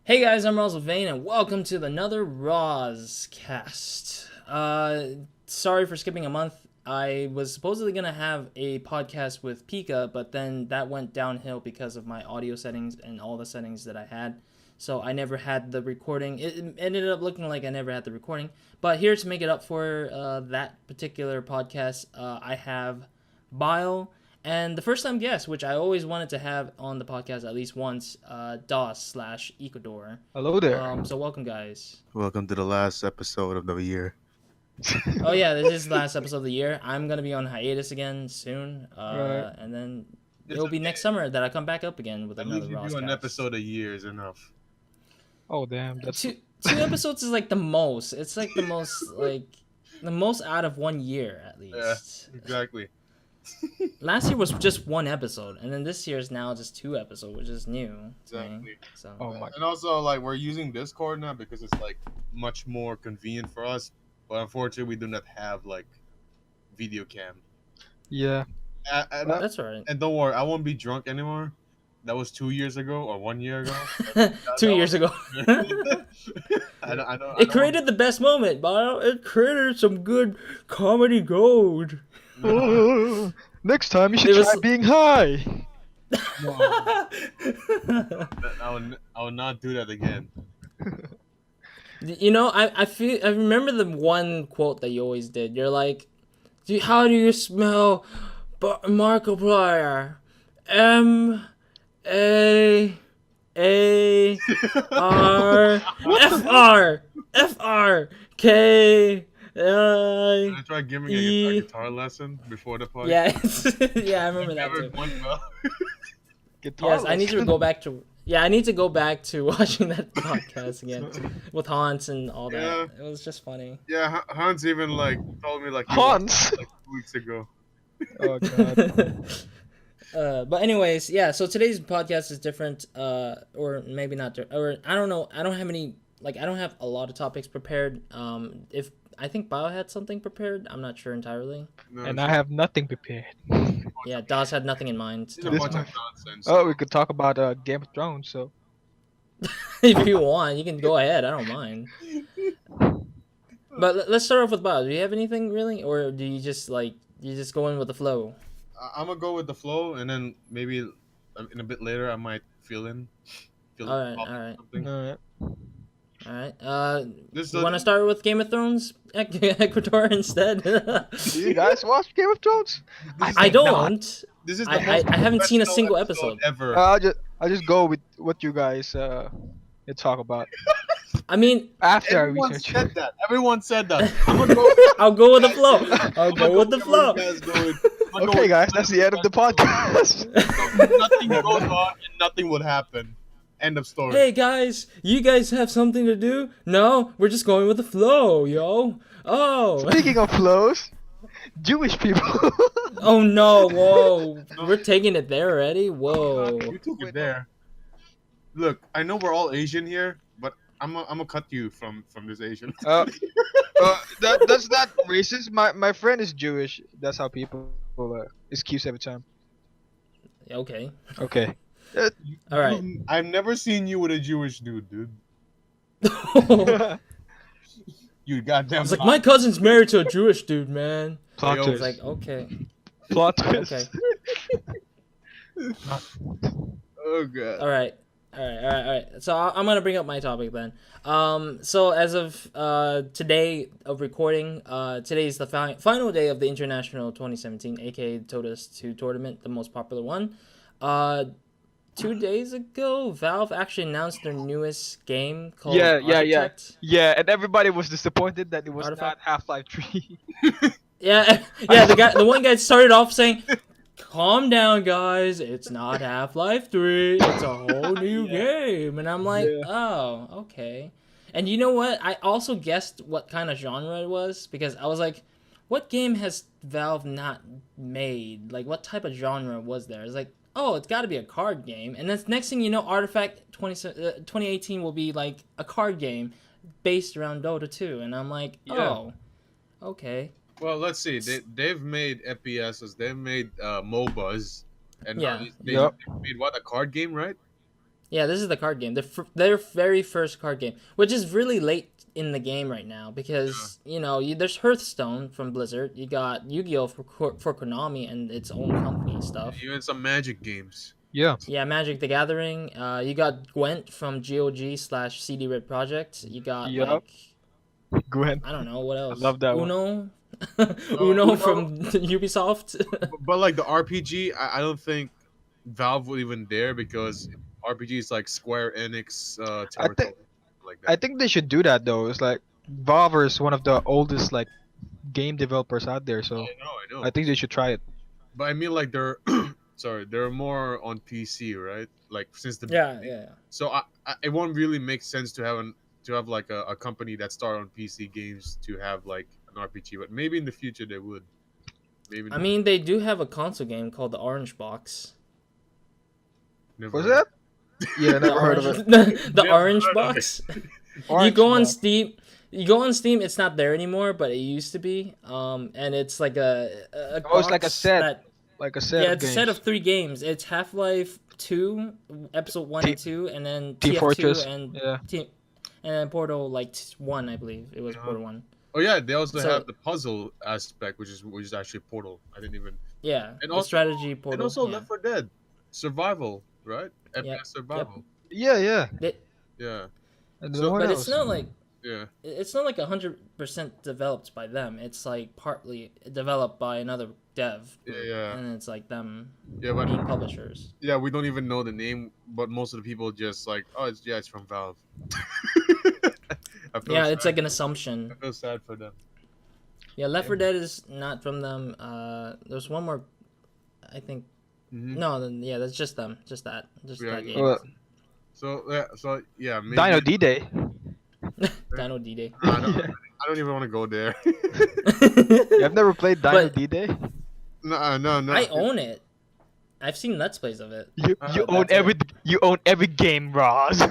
Hey guys, I'm RozaldVane, and welcome to another RozCast. Sorry for skipping a month. I was supposedly gonna have a podcast with Pika, but then that went downhill because of my audio settings and all the settings that I had. So I never had the recording. It ended up looking like I never had the recording. But here to make it up for that particular podcast, I have Bile. And the first time guest, which I always wanted to have on the podcast at least once, DOS/Ecuador. Hello there. So welcome, guys. Welcome to the last episode of the year. Oh yeah, this is the last episode of the year. I'm gonna be on hiatus again soon, Right. and then It's it'll be okay. next summer that I come back up again with At another least you do RozCast. an episode a year is enough. Oh damn, that's Two episodes is like the most. It's like the most out of 1 year at least. Yeah, exactly. Last year was just one episode, and then this year is now just 2 episodes, which is new. To me. Exactly. So. Oh my. And also, like, we're using Discord now because it's like much more convenient for us. But unfortunately, we do not have like video cam. Yeah. That's alright. And don't worry, I won't be drunk anymore. That was 2 years ago or 1 year ago. 2 years ago. I It created the best moment, but it created some good comedy gold. Next time you should It was- try being high. I will not do that again. You know, I remember the one quote that you always did. You're like, how do you smell Markiplier? M-A-R-F-R-F-R-K. I tried giving a E- guitar lesson before the podcast. Yeah, I remember that Never too. went well. Guitar Yes, I need to lesson. go back to. Yeah, I need to go back to watching that podcast again with Hans and all that. Yeah. It was just funny. Yeah, Hans even like told me like Hans. like 2 weeks ago. Oh god. But anyways, yeah. So today's podcast is different, or maybe not, or I don't know. I don't have any. Like, I don't have a lot of topics prepared. If I think Bio had something prepared, I'm not sure entirely. No, And I have nothing prepared. Yeah, Das had nothing in mind. it's a This bunch of one- nonsense. Oh, we could talk about Game of Thrones. So If you want, you can go ahead. I don't mind. But let's start off with Bio. Do you have anything really, or do you just go in with the flow? I'm gonna go with the flow, and then maybe in a bit later I might fill in. Alright, pop alright. something. alright. All right. This You want to start with Game of Thrones, Ecuador instead? Do you guys watch Game of Thrones? I don't. This is the I most haven't seen a professional single episode. ever. I'll just go with what you guys you talk about I mean, after I Everyone research. said that. Everyone said that. I'm gonna go. I'll go with the flow. I'll I'm gonna go with the where flow. you guys go with. I'm gonna go Okay, with- guys, that's the end of the podcast. Nothing goes on and nothing would happen. End of story. Hey guys, you guys have something to do? No, we're just going with the flow, yo. Oh. Speaking of flows, Jewish people. Oh no! Whoa, we're taking it there already. Whoa. You took it there. Look, I know we're all Asian here, but I'm gonna cut you from this Asian. That's not racist. My friend is Jewish. That's how people excuse every time. Okay. Okay. All right. I've never seen you with a Jewish dude. I You goddamn. was like, my cousin's married to a Jewish dude, man. Plot Yo, I was twist. like, okay. Plot twist. Okay. Oh god. All right. So I'm gonna bring up my topic then. So as of today of recording, today is the final day of the International 2017, aka Totus 2 tournament, the most popular one. 2 days ago, Valve actually announced their newest game called Yeah. Architect. Yeah, and everybody was disappointed that it was Artifact? not Half-Life 3. Yeah. The one guy started off saying, "Calm down, guys. It's not Half-Life 3. It's a whole new game." And I'm like, Yeah. "Oh, okay." And you know what? I also guessed what kind of genre it was because I was like, "What game has Valve not made? Like, what type of genre was there?" It's like, "Oh, it's got to be a card game." And then next thing you know, Artifact 2018 will be like a card game based around Dota 2. And I'm like, Yeah. "Oh, okay." Well, let's see. They've made FPSs. They've made MOBAs, and Yeah. they Yep. made what, a card game, right? Yeah, this is the card game. Their very first card game, which is really late in the game right now because there's Hearthstone from Blizzard. You got Yu-Gi-Oh for Konami and its own company stuff. Even some Magic games. Yeah. Yeah, Magic the Gathering. You got Gwent from GOG/CD Red Project. You got Yup. Gwen. I don't know what else. love that one. Uno, Uno. from Ubisoft. But like the RPG, I don't think Valve would even dare because RPG is like Square Enix territory. Like that. I think they should do that though. It's like Valve is one of the oldest like game developers out there, so I know. I think they should try it. But I mean, like they're they're more on PC, right? Like since the yeah. So it won't really make sense to have like a company that start on PC games to have like an RPG. But maybe in the future they would. Maybe. I mean, they do have a console game called the Orange Box. Never Was heard. that? Yeah, never heard of it. The Never Orange heard of Box. You Orange go on Box. Steam. You go on Steam. It's not there anymore, but it used to be. And it's like a Oh, it's like a box set. that- Like a set. yeah, of it's a games. set of 3 games. It's Half-Life 2, Episode 1 and 2, and then Team TF2 Fortress. and Yeah. and then Portal 1, I believe it was Yeah. Portal 1. Oh yeah, they also So- have the puzzle aspect, which is actually Portal. I didn't even. Yeah, And the also- strategy Portal. And also yeah. Left 4 Dead, survival, right? Yep. FPS survival. Yeah, yeah. Yeah, And So- then what But else? it's not like yeah. it's not like 100% developed by them. It's like partly developed by another dev, group, Yeah. and it's like them Yeah, but being publishers. yeah, we don't even know the name, but most of the people just like, oh, it's from Valve. I feel Yeah, it's sad. like an assumption. I feel sad for them. Yeah, Left 4 Dead is not from them. There's one more, I think. Mhm. No, then yeah, that's just them. Just that Yeah, game. Well, So yeah, maybe. Dino D-Day. Dino D-Day. I don't even want to go there. You have never played Dino But- D-Day? no. I own it. I've seen Let's Plays of it. You that's it. you own every game, Roz.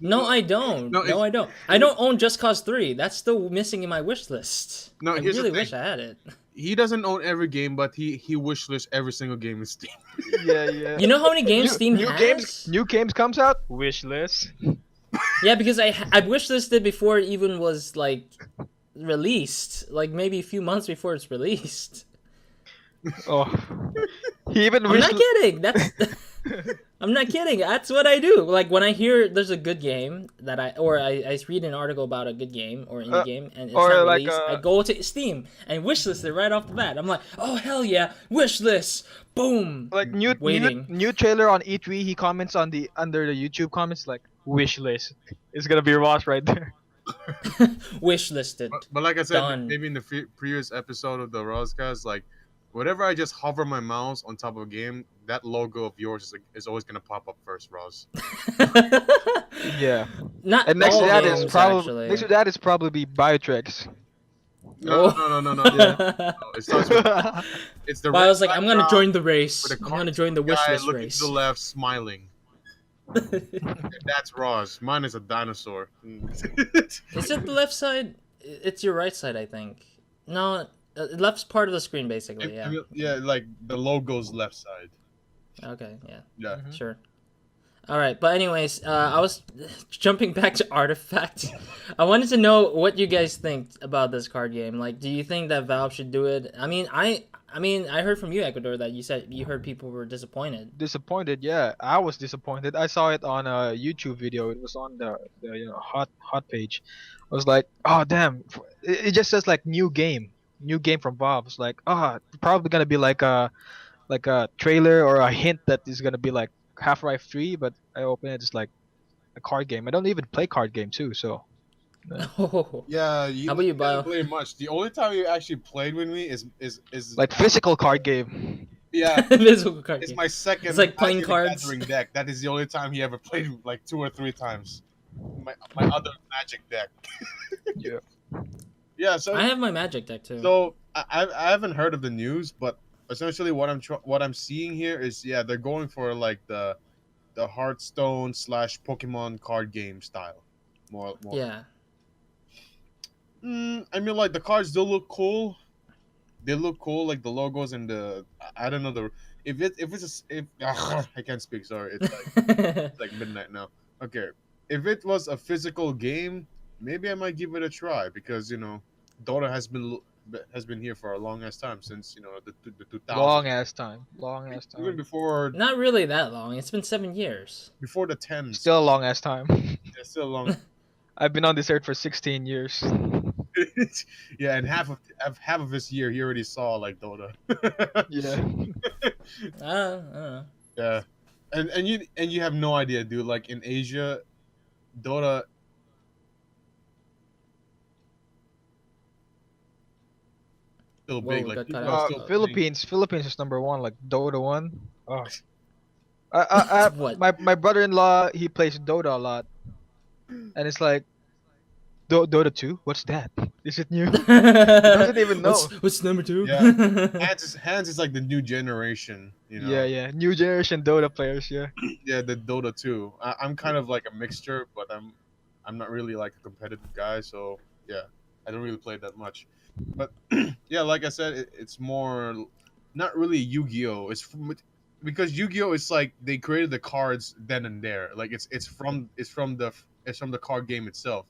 No, I don't. No, No, I don't. I don't own Just Cause 3. That's still missing in my wish list. No, I here's the really thing. wish I had it. He doesn't own every game, but he wishlists every single game in Steam. yeah. You know how many games Steam has? New games comes out. Wish list. Yeah, because I wishlisted before it even was like released, like maybe a few months before it's released. Oh, he even I'm not kidding. I'm not kidding. That's what I do. Like when I hear there's a good game that I read an article about a good game or indie game and it's or not like, released, I go to Steam and wishlist it right off the bat. I'm like, oh hell yeah, wishlist, boom. like new Waiting. new trailer on E3. He comments on the under the YouTube comments like wish list. It's gonna be Ross right there. Wishlisted. But like I said, Done. maybe in the previous episode of the RozCast, like whenever I just hover my mouse on top of a game, that logo of yours is always gonna pop up first, Roz. Yeah. Not And next all to that games, is probably actually. next to that is probably Biotrex. No. Yeah. It starts with it's the. But I red was like, I'm gonna background join the race. with a I'm gonna join the wish guy list looking race. to the left, smiling. That's Roz. Mine is a dinosaur. Is it the left side? It's your right side, I think. No, left's part of the screen, basically. Yeah. Yeah, like the logo's left side. Okay. Yeah. Yeah. Sure. All right, but anyways, I was jumping back to Artifact. I wanted to know what you guys think about this card game. Like, do you think that Valve should do it? I mean, I heard from you, Ecuador, that you said you heard people were disappointed. Disappointed, yeah. I was disappointed. I saw it on a YouTube video. It was on the hot page. I was like, oh damn! It just says like new game from Valve. It's like, probably gonna be like a trailer or a hint that is gonna be like Half-Life 3. But I open it, it's like a card game. I don't even play card game too, so. Oh. Yeah, How about you, Bio? Play much. The only time you actually played with me is Like physical card game. yeah. Physical card It's game. my second. It's like playing Magic the cards. Gathering deck. That is the only time he ever played like 2 or 3 times. My other Magic deck. Yeah. Yeah. So I have my Magic deck too. so I haven't heard of the news, but essentially what I'm seeing here is they're going for like the Hearthstone / Pokemon card game style. More. Yeah. I mean, like the cards do look cool. They look cool, like the logos and I don't know if it's a s if I can't speak. Sorry, it's like midnight now. Okay, if it was a physical game, maybe I might give it a try because Dota has been here for a long ass time since the 2000s, Long ass time. Long ass even time. Not really that long. It's been 7 years. before the tens. Still a long ass time. Yeah, still long. I've been on this earth for 16 years. Yeah, and half of this year he already saw like Dota. Yeah. I don't know. Yeah, and you have no idea, dude. Like in Asia, Dota. Still Whoa, big. we Like got cut people are out. still playing. Philippines is number one, like Dota one. Oh. I, What? my brother-in-law, he plays Dota a lot, and it's like Dota 2. What's that? Is it new? He doesn't even know. What's number two? Yeah, Hands is like the new generation. Yeah, yeah. New generation Dota players. Yeah. Yeah, the Dota 2. I'm kind of like a mixture, but I'm not really like a competitive guy, so yeah, I don't really play that much. But yeah, like I said, it's more not really Yu-Gi-Oh. Because Yu-Gi-Oh is like they created the cards then and there. Like it's from the card game itself.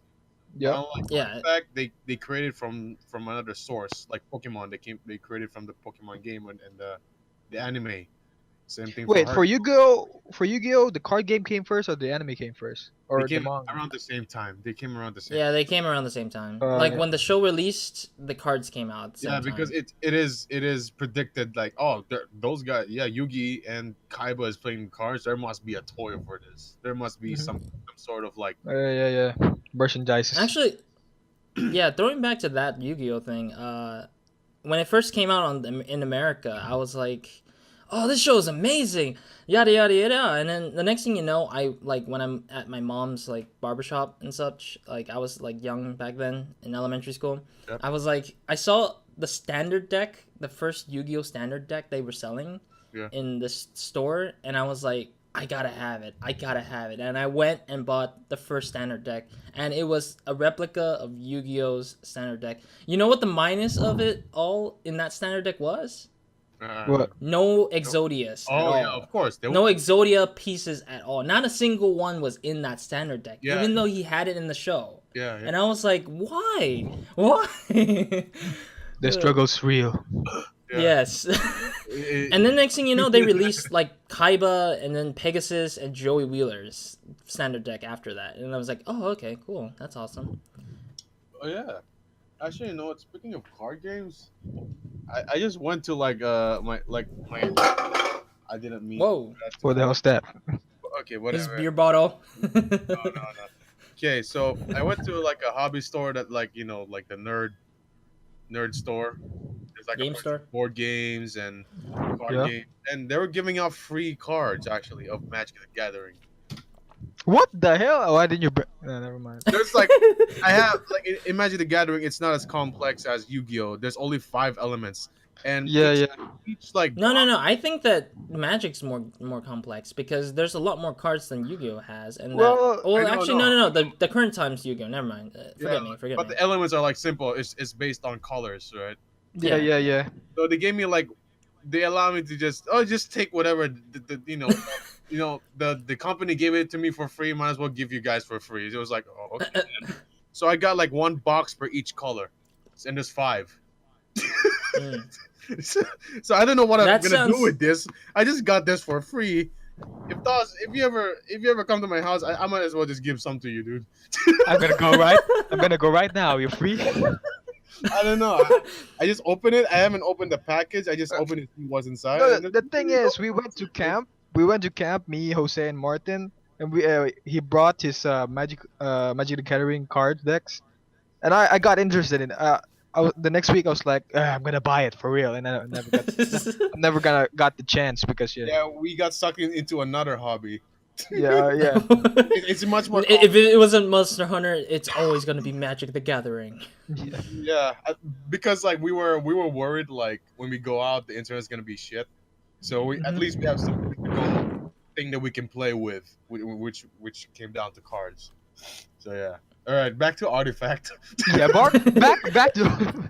But Yep. unlike Yeah. Artifact, they created from another source, like Pokemon. They created from the Pokemon game and the anime. Same thing for Wait, Heart. For Yu-Gi-Oh, the card game came first or the anime came first? They Or the came manga? around the same time. They came around the same. Yeah, they came around the same time. Like Yeah. when the show released, the cards came out at the same Yeah, time. because it is predicted like, oh, those guys, yeah, Yugi and Kaiba is playing cards. There must be a toy for this. There must be Mhm. some sort of like. Yeah. Merchandise. Actually, yeah, throwing back to that Yu-Gi-Oh thing, when it first came out in America, I was like, "Oh, this show is amazing!" Yada yada yada. And then the next thing you know, I like when I'm at my mom's like barbershop and such. Like I was like young back then in elementary school. Yep. I was like, I saw the standard deck, the first Yu-Gi-Oh standard deck they were selling Yeah. in this store, and I was like, I gotta have it. I gotta have it. And I went and bought the first standard deck, and it was a replica of Yu-Gi-Oh's standard deck. You know what the minus of it all in that standard deck was? What? No Exodius at Oh all. yeah, of course. No Exodia pieces at all. Not a single one was in that standard deck, Yeah. even though he had it in the show. Yeah. And I was like, why? Why? The struggle's real. Yeah. Yes. And then next thing you know, they released like Kaiba and then Pegasus and Joey Wheeler's standard deck after that. And I was like, oh, okay, cool. That's awesome. Oh yeah. Actually, you know what? Speaking of card games, I just went to like my I didn't mean. Whoa. What the hell's that? Okay, His whatever. beer bottle. No. Okay, so I went to like a hobby store that like like the nerd store. There's like Game a bunch store? of board games and card Yeah. games, and they were giving out free cards actually of Magic the Gathering. What the hell? Why didn't you? No, never mind. There's like I have like in Magic the Gathering, it's not as complex as Yu-Gi-Oh. There's only 5 elements, and Yeah. each like No. I think that Magic's more complex because there's a lot more cards than Yu-Gi-Oh has, and Well, I know, actually no. no. The current time's Yu-Gi-Oh. Never mind. Forget me. But the elements are like simple. It's based on colors, right? Yeah. So they gave me like they allow me to just take whatever the company gave it to me for free. Might as well give you guys for free. It was like, oh, okay. So I got like 1 box per each color, and there's 5. Mm. So I don't know what I'm That gonna sounds- do with this. I just got this for free. If you ever come to my house, I might as well just give some to you, dude. I'm gonna go right. I'm gonna go right now. You're free. I don't know. I just opened it. I haven't opened the package. I just opened it to see what's inside. No, and the thing is, we went to camp. Me, Jose, and Martin, and he brought his Magic the Gathering card decks, and I got interested in. The next week I was like, I'm gonna buy it for real, and I never got the chance because yeah, we got sucked into another hobby. yeah. It's much more. If it wasn't Monster Hunter, it's always gonna be Magic the Gathering. Yeah, because like we were worried like when we go out the internet's gonna be shit, so at least we have some physical thing that we can play with, which came down to cards. So yeah, All right, back to Artifact. Yeah, back to.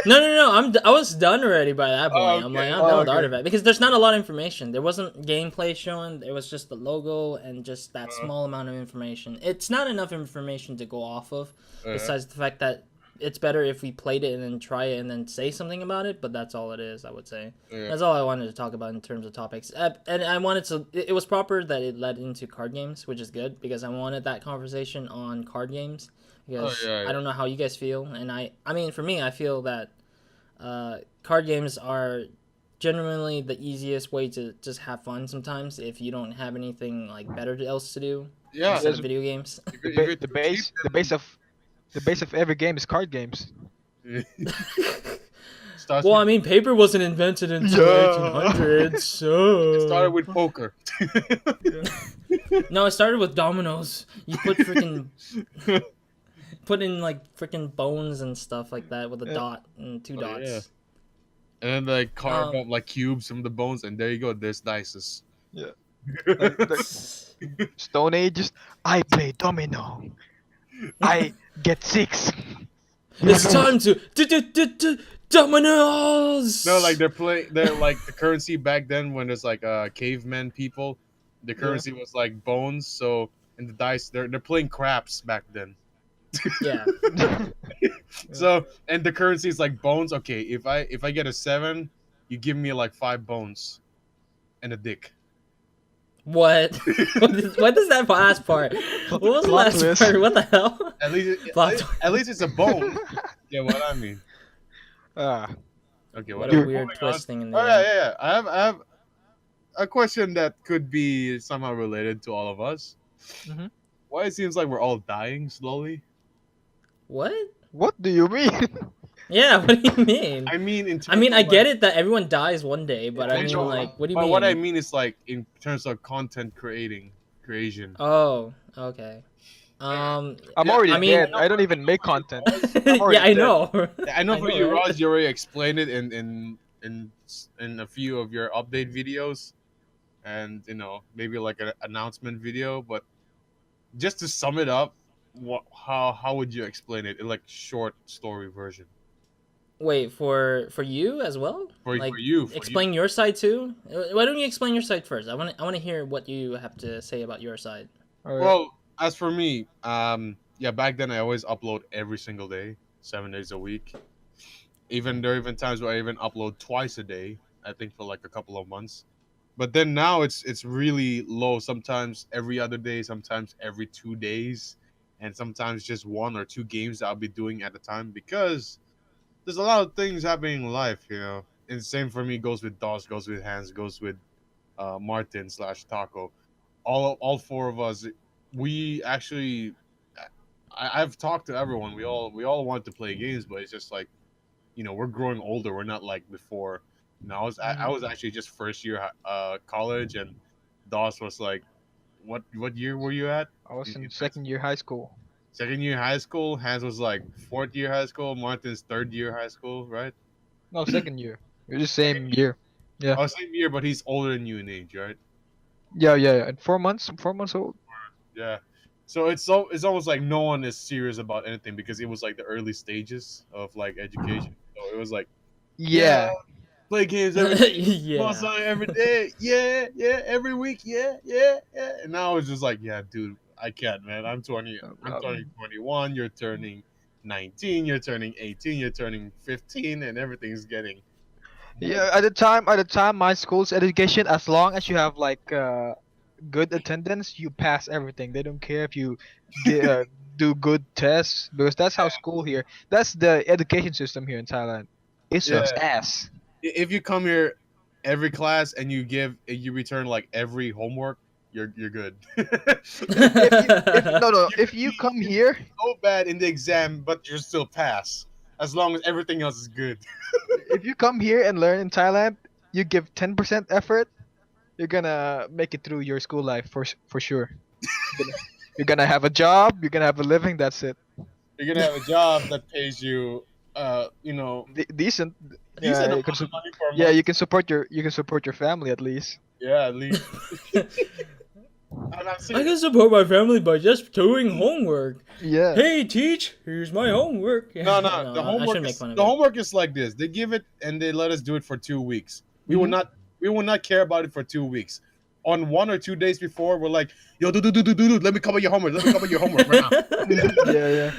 No. I was done already by that point. Oh, I'm like, okay. I'm done with Okay. Artifact because there's not a lot of information. There wasn't gameplay shown. There was just the logo and just that Uh, small amount of information. It's not enough information to go off of. uh, Besides the fact that it's better if we played it and then try it and then say something about it. But that's all it is, I would say. yeah. That's all I wanted to talk about in terms of topics. And I wanted to. It was proper that it led into card games, which is good because I wanted that conversation on card games. Because Oh, yeah. I don't know how you guys feel, and I mean, for me, I feel that card games are genuinely the easiest way to just have fun sometimes if you don't have anything like better else to do Yeah. instead of video games. If you're The too base, cheap, the base of, the base of every game is card games. then- starts Well, with, I mean, paper wasn't invented until Yeah. 1800s, so it started with poker. no, it started with dominoes. You put freaking put in like freaking bones and stuff like that with a Yeah. dot and two Oh, dots. yeah. And then like carve Um, up like cubes from the bones, and there you go. There's dices. Yeah. Like Stone Age. I play domino. I get 6. It's time to dominoes. No, like they're like the currency back then when there's like cavemen people. The currency was like bones, so and the dice they're playing craps back then. Yeah. So and the currency is like bones. Okay, if I get a 7, you give me like 5 bones and a dick. What? What is that last part? What was the Plot last twist. part? What the hell? At least Plot at least it's a bone. Yeah, what I mean. Ah, Okay, What whatever. a weird Moving on. twisting in the Oh yeah, end. yeah, yeah. I have a question that could be somehow related to all of us. Mhm. Why it seems like we're all dying slowly? What? what do you mean? Yeah, what do you mean? I mean, in terms I mean, I of, get like, it that everyone dies one day, but I I mean, know, like, what do you but mean? what I mean is like in terms of content creation. Oh, okay. Um, I'm Yeah, already I mean- dead. I don't even make content. yeah, already I dead. know. I know I for know, you, right? Roz, you already explained it in a few of your update videos, and maybe like an announcement video. But just to sum it up, how would you explain it in like short story version Wait, for you as well? for Like, you? explain your side too. Why don't you explain your side first? I want to hear what you have to say about your side. Alright. Well, as for me, yeah, back then I always upload every single day, 7 days a week. Even there are even times where I even upload twice a day. I think for like a couple of months. But then now it's really low. Sometimes every other day, sometimes every 2 days, and sometimes just 1 or 2 games that I'll be doing at a time because there's a lot of things happening in life. And same for me goes with Dos, goes with Hans, goes with Martin slash Taco. All 4 of us, we actually, I've talked to everyone. We all want to play games, but it's just like we're growing older. We're not like before. I was actually just first year college, and Dos was like, what year were you at? I was in in second year high school. Second year high school. Hans was like fourth year high school. Martin's third year high school, right? No, second year. We're the same year. Yeah. Oh, same year, but he's older than you in age, right? Yeah. And 4 months. 4 months old. Yeah. So it's almost like no one is serious about anything because it was like the early stages of like education. So it was like Yeah. play games every day, yeah. song every day, every week, yeah. And now it's just like, yeah, dude, I can't, man. I'm turning 21. You're turning 19. You're turning 18. You're turning 15, and everything's getting. Yeah. At the time, my school's education, as long as you have like good attendance, you pass everything. They don't care if you get, do good tests because that's how school here. That's the education system here in Thailand. It sucks Yeah. ass. If you come here every class and you return like every homework, you're good. If you come here, So bad in the exam, but you're still pass as long as everything else is good. if you come here and learn in Thailand, you give 10% effort, you're gonna make it through your school life for sure. You're gonna have a job, you're gonna have a living. That's it. You're gonna have a job that pays you, Decent. decent Yeah, amount of money for a yeah, month. you can support your family at least. Yeah, at least. I'm I serious. can support my family by just doing homework. Yeah. Hey, teach, here's my homework. No, no. No, The I homework shouldn't make is fun of the it. homework is like this. They give it and they let us do it for 2 weeks. We will Mhm. not. We will not care about it for 2 weeks. On 1 or 2 days before, we're like, "Yo, do. Let me cover your homework. Let me cover your homework right now." Yeah, yeah.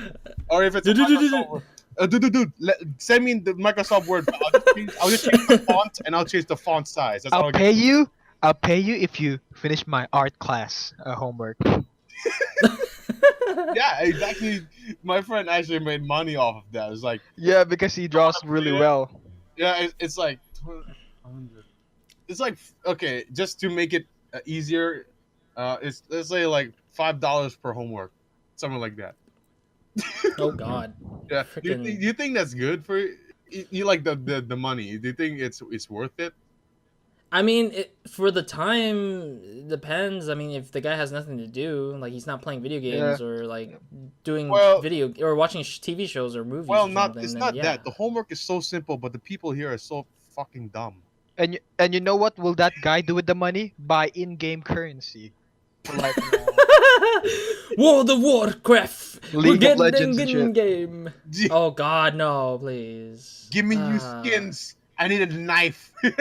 Or if it's a Microsoft Word, send me the Microsoft Word. I'll just change the font and I'll change the font size. That's all I'll I get. pay you. I'll pay you if you finish my art class homework. Yeah, exactly. My friend actually made money off of that. It's like, Yeah, because he I want draws to really play that. well. Yeah, it's like 100. It's like okay, just to make it easier, it's let's say like $5 per homework, something like that. Oh God, Yeah, freaking. do you think that's good for you like the money? Do you think it's worth it? I mean, for the time, it depends. I mean, if the guy has nothing to do, like he's not playing video Yeah. games or like doing Well, video or watching TV shows or movies well, or not something, it's then not yeah. that. The homework is so simple, but the people here are so fucking dumb. And you know what will that guy do with the money? Buy in-game currency for like World of Warcraft. We're League of getting Legends and shit. in game. Oh God, no, please. Give me new skins. I need a knife. Yeah,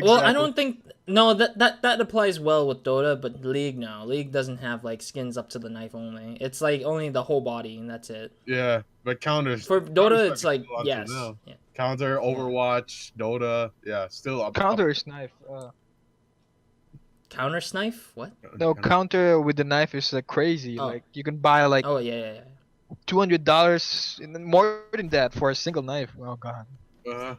Well, I exactly. don't think no that applies well with Dota, but League no. League doesn't have like skins up to the knife only. It's like only the whole body and that's it. Yeah, but For Counter Dota, Strike it's is like still until yes, now. yeah, Counter, yeah. Overwatch, Dota, yeah, still up. Counter is knife. Counter Snipe? What? No, counter with the knife is crazy. Oh, Like you can buy like oh yeah, yeah, yeah. $200 more than that for a single knife. Oh god. Uh,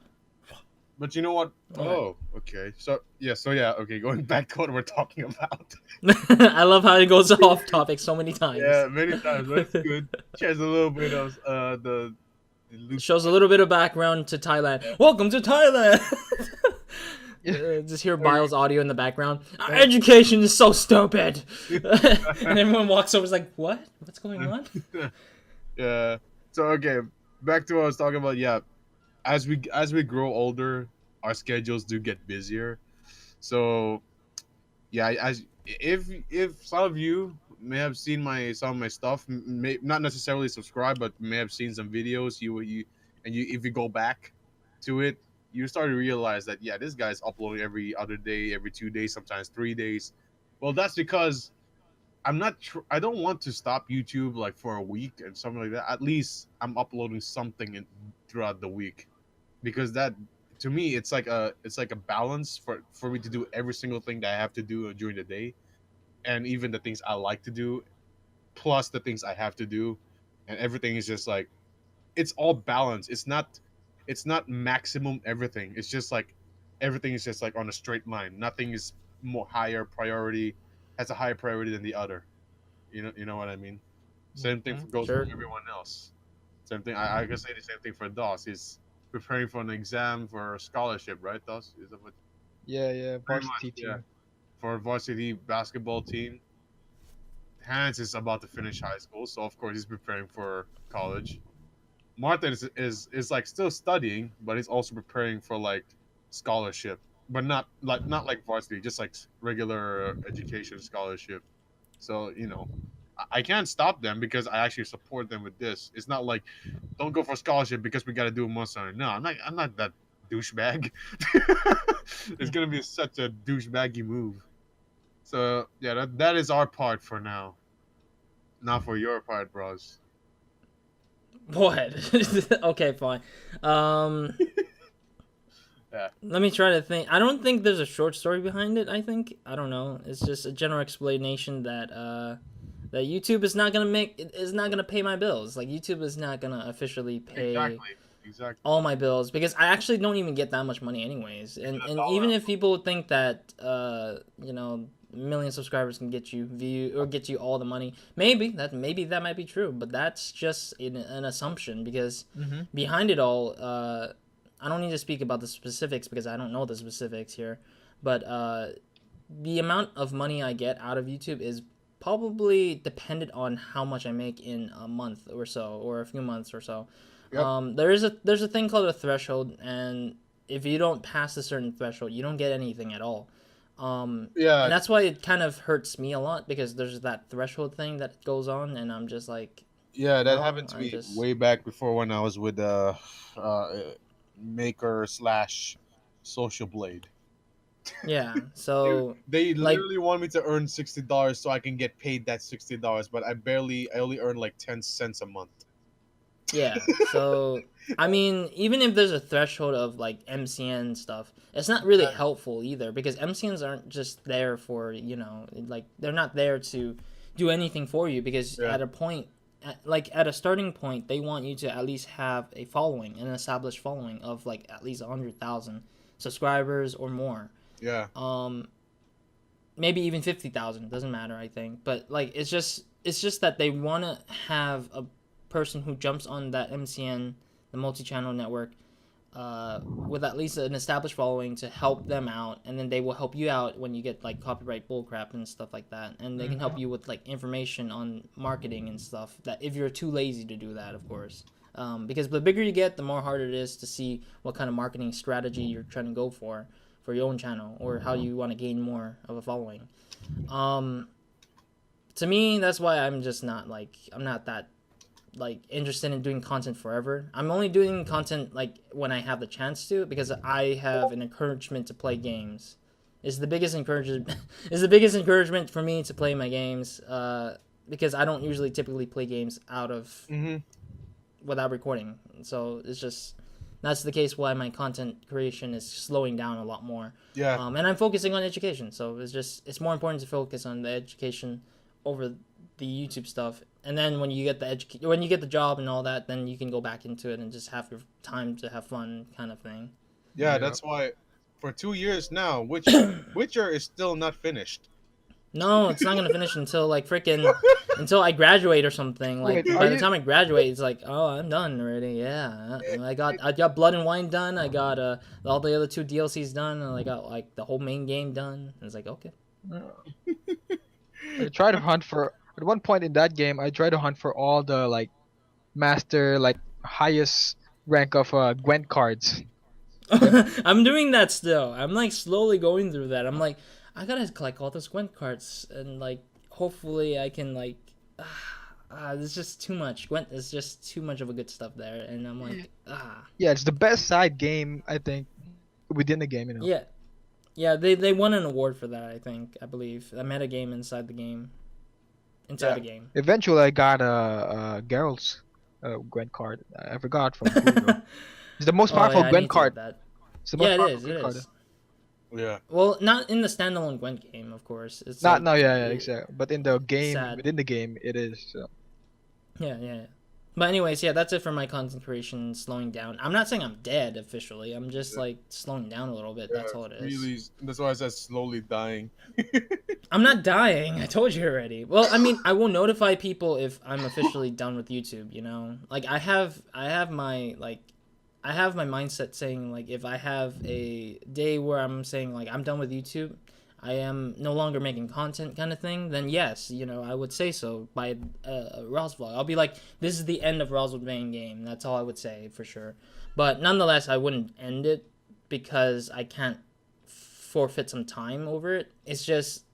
but you know what? Okay. Oh, okay. So yeah, okay. Going back to what we're talking about. I love how it goes off topic so many times. Yeah, many times, but it's good. Shares a little bit of the loot. Shows a little bit of background to Thailand. Welcome to Thailand. Yeah. Just hear Biles' audio in the background. Our education is so stupid. And everyone walks over, is like, "What? What's going on?" Yeah. So okay, back to what I was talking about. Yeah, as we grow older, our schedules do get busier. So yeah, as if some of you may have seen my some of my stuff, may not necessarily subscribe, but may have seen some videos. You if you go back to it, you start to realize that yeah, this guy's uploading every other day, every 2 days, sometimes 3 days. Well, that's because I don't want to stop YouTube like for a week and something like that. At least I'm uploading something throughout the week because that to me it's like a balance for me to do every single thing that I have to do during the day and even the things I like to do plus the things I have to do and everything is just like it's all balanced. It's not maximum everything. It's just like everything is just like on a straight line. Nothing is more higher priority has a higher priority than the other. You know what I mean? Same thing goes for Sure. everyone else. Same thing. I can say the same thing for DOS. He's preparing for an exam for a scholarship, right? DOS is that what? Yeah, yeah, Very much, varsity yeah. team. For a varsity basketball team. Hans is about to finish high school, so of course he's preparing for college. Martin is like still studying, but he's also preparing for like scholarship, but not like varsity, just like regular education scholarship. So I can't stop them because I actually support them with this. It's not like don't go for scholarship because we got to do a month on it. No, I'm not that douchebag. It's gonna be such a douchebaggy move. So yeah, that is our part for now. Not for your part, bros. What? Okay, fine. Um, Yeah. Let me try to think. I don't think there's a short story behind it. I don't know. It's just a general explanation that YouTube is not gonna pay my bills. Like YouTube is not gonna officially pay Exactly. Exactly. all my bills because I actually don't even get that much money anyways. Even a And dollar. even if people think that a million subscribers can get you view or get you all the money, maybe that might be true, but that's just an assumption because Mm-hmm. behind it all, I don't need to speak about the specifics because I don't know the specifics here, but the amount of money I get out of YouTube is probably dependent on how much I make in a month or so or a few months or so. Yep. There's a thing called a threshold, and if you don't pass a certain threshold, you don't get anything at all. Yeah, And that's why it kind of hurts me a lot because there's that threshold thing that goes on, and I'm just like, yeah, that no, happened to I me just way back before when I was with Maker slash Social Blade. yeah. They, So they like literally want me to earn $60 so I can get paid that $60, but I only earn like 10 cents a month. yeah, so I mean, even if there's a threshold of like MCN stuff, it's not really Yeah, helpful either because MCNs aren't just there for like they're not there to do anything for you because yeah, at a point, at a starting point, they want you to at least have a following, an established following of like at least 100,000 subscribers or more. yeah. Um, Maybe even 50,000 doesn't matter, I think, but like it's just that they want to have a person who jumps on that MCN, the multi-channel network, with at least an established following to help them out, and then they will help you out when you get like copyright bullcrap and stuff like that, and they can help you with like information on marketing and stuff, that if you're too lazy to do that, of course. Because the bigger you get, the more harder it is to see what kind of marketing strategy you're trying to go for your own channel, or how you want to gain more of a following. Um, to me, that's why I'm not that like interested in doing content forever. I'm only doing content like when I have the chance to, because I have an encouragement to play games. Is the biggest encouragement is the biggest encouragement for me to play my games. Because I don't usually typically play games out of Mm-hmm. without recording. So it's just that's the case why my content creation is slowing down a lot more. Yeah, And I'm focusing on education. So it's more important to focus on the education over the YouTube stuff. And then when you get when you get the job and all that, then you can go back into it and just have your time to have fun, kind of thing. yeah. Yeah. That's why for 2 years now, Witcher is still not finished. No, it's not gonna finish until like freaking until I graduate or something. Like Wait, are by the you? time I graduate, it's like, oh, I'm done already. Yeah, I got Blood and Wine done. I got all the other two DLCs done, and I got like the whole main game done. And it's like, okay. I tried to hunt for. At one point in that game, I tried to hunt for all the like master, like highest rank of Gwent cards. But I'm doing that still. I'm like slowly going through that. I'm like, I gotta collect all those Gwent cards, and like hopefully I can like. There's just too much. Gwent is just too much of a good stuff there, and I'm like, yeah, it's the best side game I think within the game. yeah, yeah. They won an award for that. I believe a meta game inside the game, inside Yeah, the game. Eventually, I got Geralt's Gwent card. I forgot from who though. It's the most Oh powerful yeah, I Gwent need to card. get that. It's the most Yeah, it powerful is. It Gwent card. is. yeah, Well, not in the standalone Gwent game, of course. It's Not like no, yeah, exactly. But in the game, sad. within the game, it is. So. Yeah. But anyways, yeah, that's it for my content creation slowing down. I'm not saying I'm dead officially. I'm just Yeah. like slowing down a little bit. yeah. That's all it is. Really, that's why I said slowly dying. I'm not dying. I told you already. Well, I mean, I will notify people if I'm officially done with YouTube, you know? Like I have my mindset saying like if I have a day where I'm saying like I'm done with YouTube, I am no longer making content kind of thing, then yes, I would say so by Roz's vlog. I'll be like, this is the end of RozaldVaneGAME. That's all I would say for sure. But nonetheless, I wouldn't end it because I can't forfeit some time over it. It's just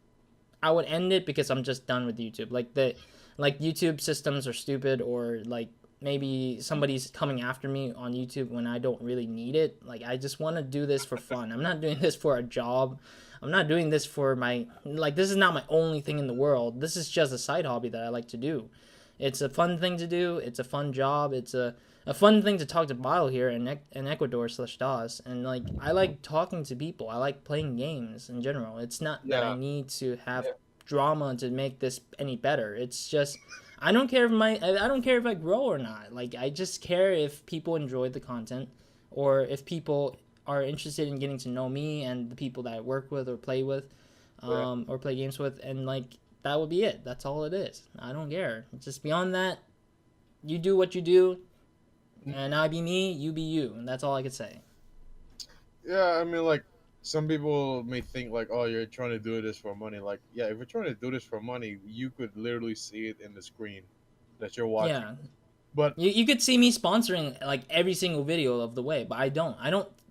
I would end it because I'm just done with YouTube. Like YouTube systems are stupid, or like maybe somebody's coming after me on YouTube when I don't really need it. Like I just want to do this for fun. I'm not doing this for a job. I'm not doing this for this is not my only thing in the world. This is just a side hobby that I like to do. It's a fun thing to do. It's a fun job. It's a fun thing to talk to Bile here in Ecuador/DOS. And like I like talking to people. I like playing games in general. It's not that I Yeah. need to have drama to make this any better. It's just I don't care if I grow or not. Like I just care if people enjoy the content, or if people are interested in getting to know me and the people that I work with or play with, or play games with, and like that would be it. That's all it is. I don't care. Just beyond that, you do what you do, and I be me, you be you, and that's all I could say. Yeah, I mean, like, some people may think, like, oh, you're trying to do this for money. Like, yeah, if you're trying to do this for money, you could literally see it in the screen that you're watching. Yeah, But, you could see me sponsoring like every single video of the way, but I don't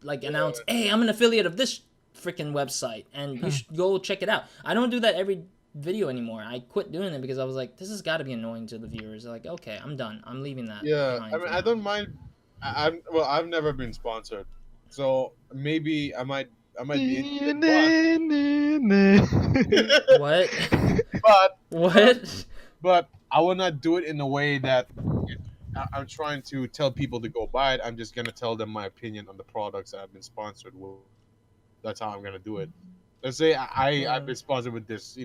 like announce, hey, I'm an affiliate of this freaking website, and you should go check it out. I don't do that every video anymore. I quit doing it because I was like, this has got to be annoying to the viewers. They're like, okay, I'm done. I'm leaving that Yeah, behind I mean, for I now. don't mind. I've never been sponsored, so maybe I might be interested, What? but What? but I will not do it in a way that I'm trying to tell people to go buy it. I'm just gonna tell them my opinion on the products that I've been sponsored with. That's how I'm gonna do it. Let's say I've been sponsored with this,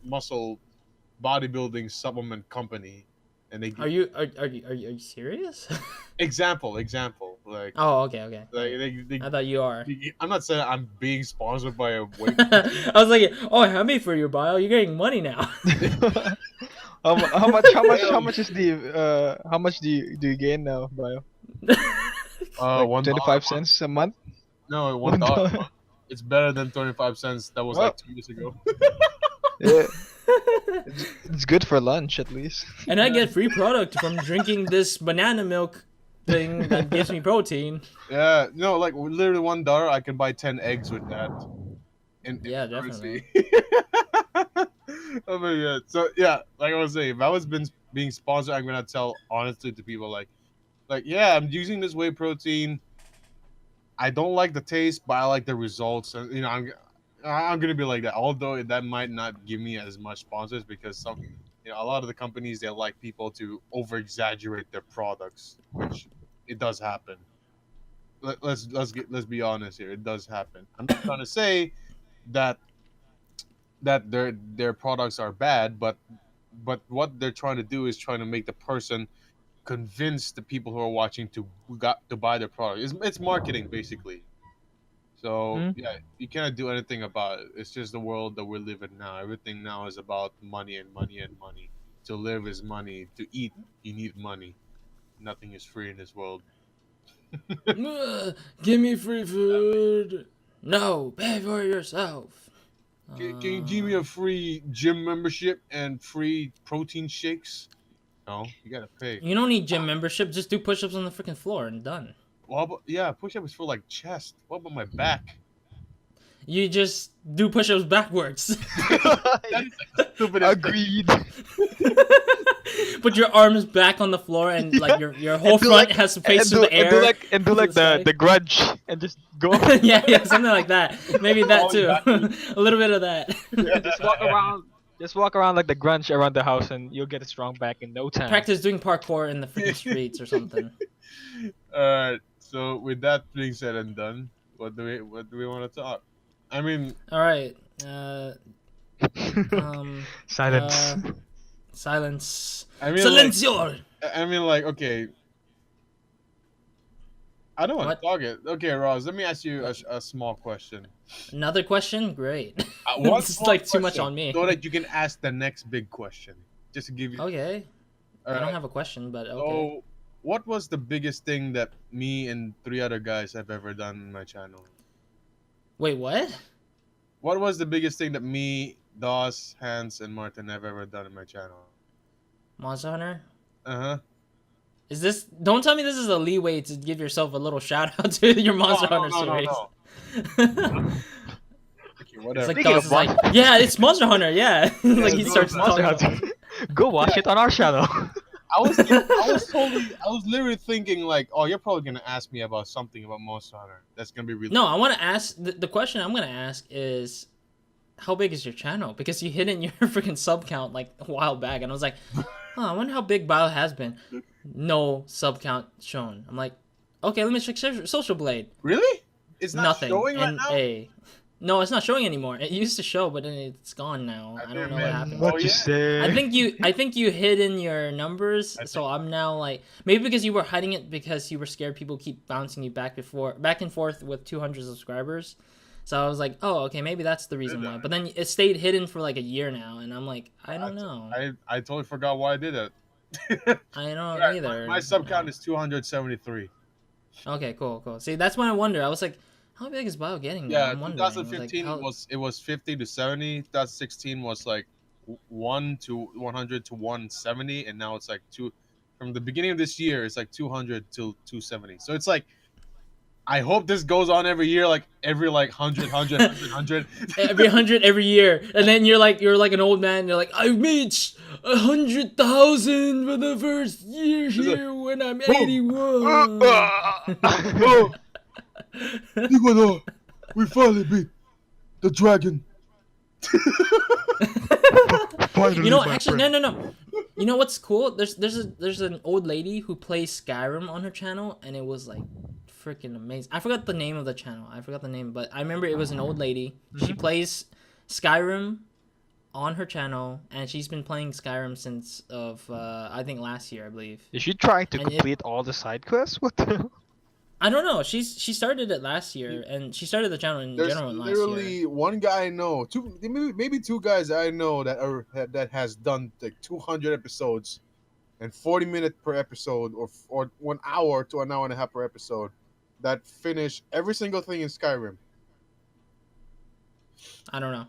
muscle bodybuilding supplement company, and they Are you serious? example like Oh, okay. I thought you are. I'm not saying I'm being sponsored by a weight. I was like, oh, happy for your bio. You're getting money now. How much is the how much do you gain now, Bio? Like $1 $0.25 a month? No, $1. $1. It's better than 25 cents. That was Well, like 2 years ago. Yeah, it's good for lunch at least. And I get free product from drinking this banana milk thing that gives me protein. Yeah, no, like literally $1. I can buy 10 eggs with that. In Yeah, currency. definitely. Oh my god. So yeah, like I was saying, if I was being sponsored, I'm gonna tell honestly to people like yeah, I'm using this whey protein. I don't like the taste, but I like the results, and I'm gonna be like that. Although that might not give me as much sponsors because a lot of the companies they like people to over exaggerate their products, which it does happen. Let's be honest here. It does happen. I'm not trying to say that their products are bad, but what they're trying to do is trying to make the person convince the people who are watching to buy their product. It's marketing basically. So yeah, you cannot do anything about it. It's just the world that we live in now. Everything now is about money and money and money. To live is money. To eat, you need money. Nothing is free in this world. Give me free food. No, pay for yourself. Can you give me a free gym membership and free protein shakes? No, you gotta pay. You don't need gym membership. Just do push-ups on the freaking floor and done. Well, yeah, push-up is for like chest. What about my back? You just do push-ups backwards. Stupid. Agreed. Put your arms back on the floor and like your whole front has to face through the air. And do like to the sky. the grudge and just go. yeah, something like that. Maybe that too. A little bit of that. Just walk around. Just walk around like the grunge around the house, and you'll get a strong back in no time. Practice doing parkour in the freaking streets or something. Alright, so with that being said and done, what do we want to talk? I mean, All right. Silence. Silence. I mean, Silencio. like, okay. I don't want What? to talk it. Okay, Roz, let me ask you a small question. Another question? Great. One This is small like too much question, on me. so that you can ask the next big question. Just to give you. Okay. I Alright. don't have a question, but okay. So, what was the biggest thing that me and 3 other guys have ever done in my channel? Wait, what? What was the biggest thing that me, Dos, Hans, and Martin have ever done in my channel? Monster Hunter? Uh-huh. Is this? Don't tell me this is a leeway to give yourself a little shout out to your Monster Hunter series. Okay, It's whatever. like Speaking Dawes of is like, yeah, it's Monster Hunter, yeah. Like he it's starts Monster talking. Hunter. Go watch it on our channel. I was literally thinking like, oh, you're probably gonna ask me about something about Monster Hunter. That's gonna be really. No, I want to ask. The question I'm gonna ask is, how big is your channel? Because you hit in your freaking sub count like a while back, and I was like, oh, I wonder how big Bio has been. No sub count shown. I'm like, okay, let me check Social Blade. Really? It's not Nothing. showing right now. NA. No, it's not showing anymore. It used to show, but then it's gone now. I don't know what happened. What Oh, you yeah. say? I think you hid in your numbers, so I'm now like maybe because you were hiding it because you were scared people keep bouncing you back and forth with 200 subscribers. So I was like, oh, okay, maybe that's the reason why. But then it stayed hidden for like a year now, and I'm like, I don't know. I totally forgot why I did that. I don't Yeah, either. my sub count is 273. Okay, cool. See, that's when I wonder. I was like, how big is Bio getting now? Yeah, I'm wondering. 2015 Like, was 50 to 70. 2016 was like 1 to 100 to 170, and now it's like two. From the beginning of this year, it's like 200 to 270. So it's like I hope this goes on every year, like every like 100. Every 100 every year, and then you're like an old man. You're like, I reached 100,000 for the first year here when I'm 81. Oh, Nicola, we finally beat the dragon. Finally, You know, my actually, friend. no. You know what's cool? There's an old lady who plays Skyrim on her channel, and it was like freaking amazing. I forgot the name of the channel. I forgot the name, but I remember it was an old lady. She plays Skyrim on her channel, and she's been playing Skyrim since I think last year, I believe. Is she trying to And complete all the side quests? What the? I don't know. She started it last year, and she started the channel in There's general last year. literally one guy I know, two maybe two guys I know that has done like 200 episodes, and 40 minutes per episode, or 1 hour to an hour and a half per episode, that finish every single thing in Skyrim. I don't know.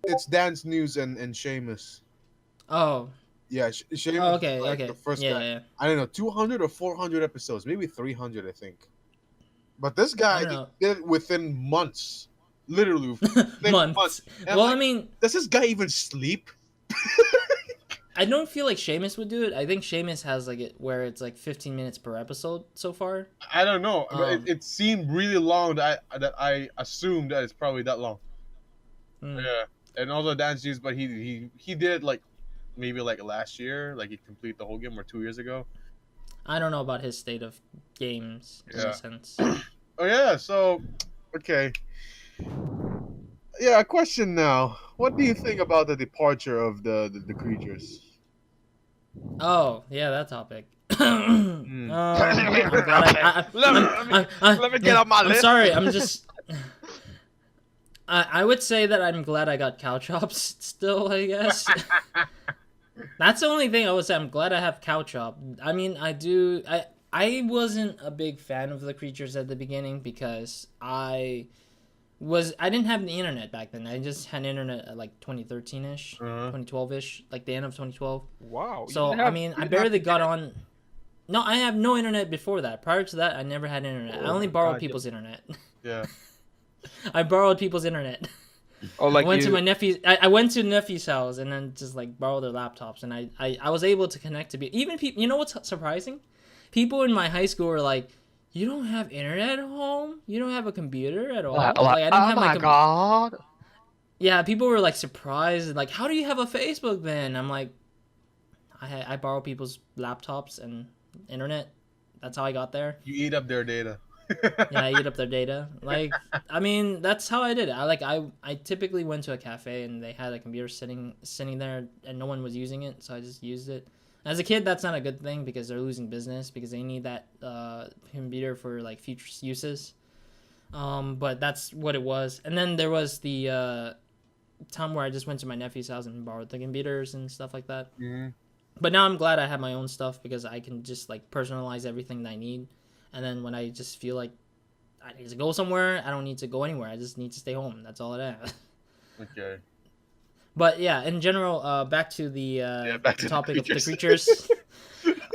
It's Dance News and Seamus. Oh. Yeah, Seamus Oh, is okay, like okay. the first Yeah, guy. yeah. I don't know, 200 or 400 episodes, maybe 300, I think. But this I guy don't know. did it within months, literally within Months. And I'm Well, like, I mean, does this guy even sleep? I don't feel like Seamus would do it. I think Seamus has like it where it's like 15 minutes per episode so far. I don't know. But Um, it seemed really long that I assumed that it's probably that long. mm. Yeah, and also Dance News, but he did it like maybe like last year, like he completed the whole game, or 2 years ago. I don't know about his state of games in Yeah. a sense. Oh yeah, so okay. Yeah, a question now. What do you think about the departure of the creatures? Oh, yeah, that topic. Hmm. I'm glad Let me get on my I'm list. sorry, I'm just. I would say that I'm glad I got cow chops still, I guess. That's the only thing I would say. I'm glad I have cow chop. I mean, I wasn't a big fan of the creatures at the beginning because I didn't have the internet back then. I just had internet at like 2013-ish, Uh-huh. 2012-ish, like the end of 2012. Wow. you So didn't I have- mean, you I didn't have barely got internet? on. No, I have no internet before that. Prior to that, I never had internet. I only borrowed God, people's internet. Yeah. I borrowed people's internet. Oh, like I went you. to my nephew's. I went to nephew's house and then just like borrowed their laptops, and I was able to connect to even people. You know what's surprising? People in my high school were like, "You don't have internet at home? You don't have a computer at all?" Like I didn't have my God. Yeah, people were like surprised, like, "How do you have a Facebook then?" I'm like, I borrow people's laptops and internet. That's how I got there. You eat up their data. Yeah, I eat up their data. Like, I mean, that's how I did it. I typically went to a cafe and they had a computer sitting there and no one was using it, so I just used it. As a kid, that's not a good thing because they're losing business because they need that computer for like future uses. But that's what it was. And then there was the time where I just went to my nephew's house and borrowed the computers and stuff like that. Mhm. But now I'm glad I have my own stuff because I can just like personalize everything that I need. And then when I just feel like I need to go somewhere, I don't need to go anywhere. I just need to stay home. That's all it is. Okay. But yeah, in general, back to the back to the topic of the creatures. creatures.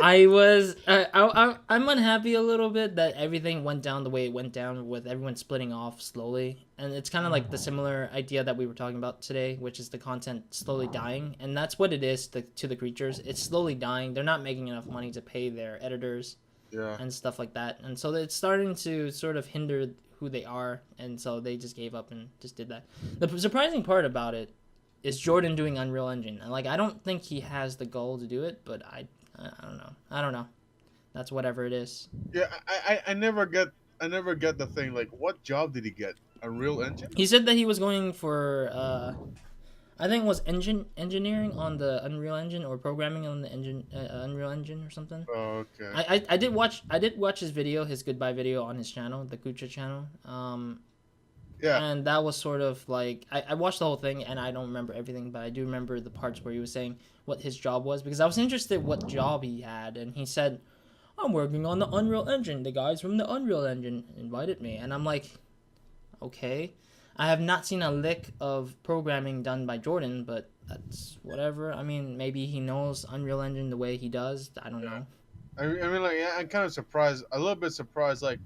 I'm unhappy a little bit that everything went down the way it went down with everyone splitting off slowly, and it's kind of like the similar idea that we were talking about today, which is the content slowly dying, and that's what it is to the creatures. It's slowly dying. They're not making enough money to pay their editors Yeah. and stuff like that, and so it's starting to sort of hinder who they are, and so they just gave up and just did that. The surprising part about it is Jordan doing Unreal Engine, and like I don't think he has the goal to do it, but I don't know. That's whatever it is. Yeah. I never get the thing. Like, what job did he get? Unreal Engine? He said that he was going for I think it was engineering on the Unreal Engine or programming on the Unreal Engine or something. Oh, okay. I did watch his video, his goodbye video on his channel, the Kucha channel. Yeah. And that was sort of like I watched the whole thing and I don't remember everything, but I do remember the parts where he was saying what his job was because I was interested what job he had, and he said, "I'm working on the Unreal Engine. The guys from the Unreal Engine invited me," and I'm like, okay. I have not seen a lick of programming done by Jordan, but that's whatever. I mean, maybe he knows Unreal Engine the way he does. I don't know. I mean, like, yeah, I'm kind of surprised, a little bit surprised. Like,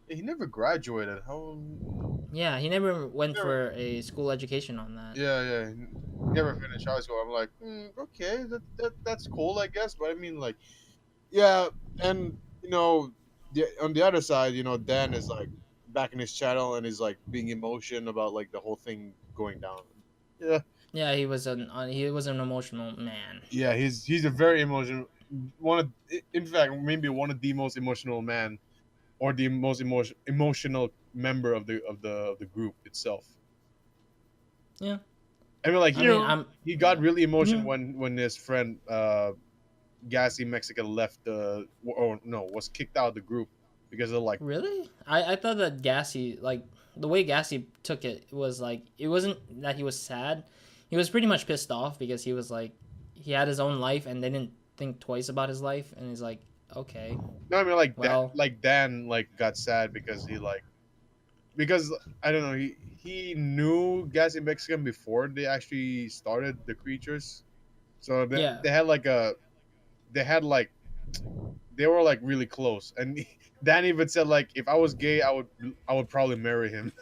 He never graduated. How? Yeah, he never went Never. for a school education on that. Yeah, yeah. He never finished high school. I'm like, okay, that's cool, I guess. But I mean, like, yeah, and on the other side, Dan is like back in his channel and is like being emotion about like the whole thing going down. Yeah, Yeah, he was an emotional man. yeah. He's a very emotional one of, in fact, maybe one of the most emotional man or the most emotional member of the group itself. Yeah, I mean, like I mean, I'm he got really emotional yeah. when his friend Gassy Mexican left or no, was kicked out of the group because of like Really? I thought that Gassy, like, the way Gassy took it was like, it wasn't that he was sad. He was pretty much pissed off because he was like, he had his own life and they didn't think twice about his life. And he's like, okay, no, I mean like that, well, like Dan like got sad because because I don't know, he knew Gassy Mexican before they actually started the creatures, so yeah. they had like they were like really close, and Dan even said like if I was gay I would probably marry him.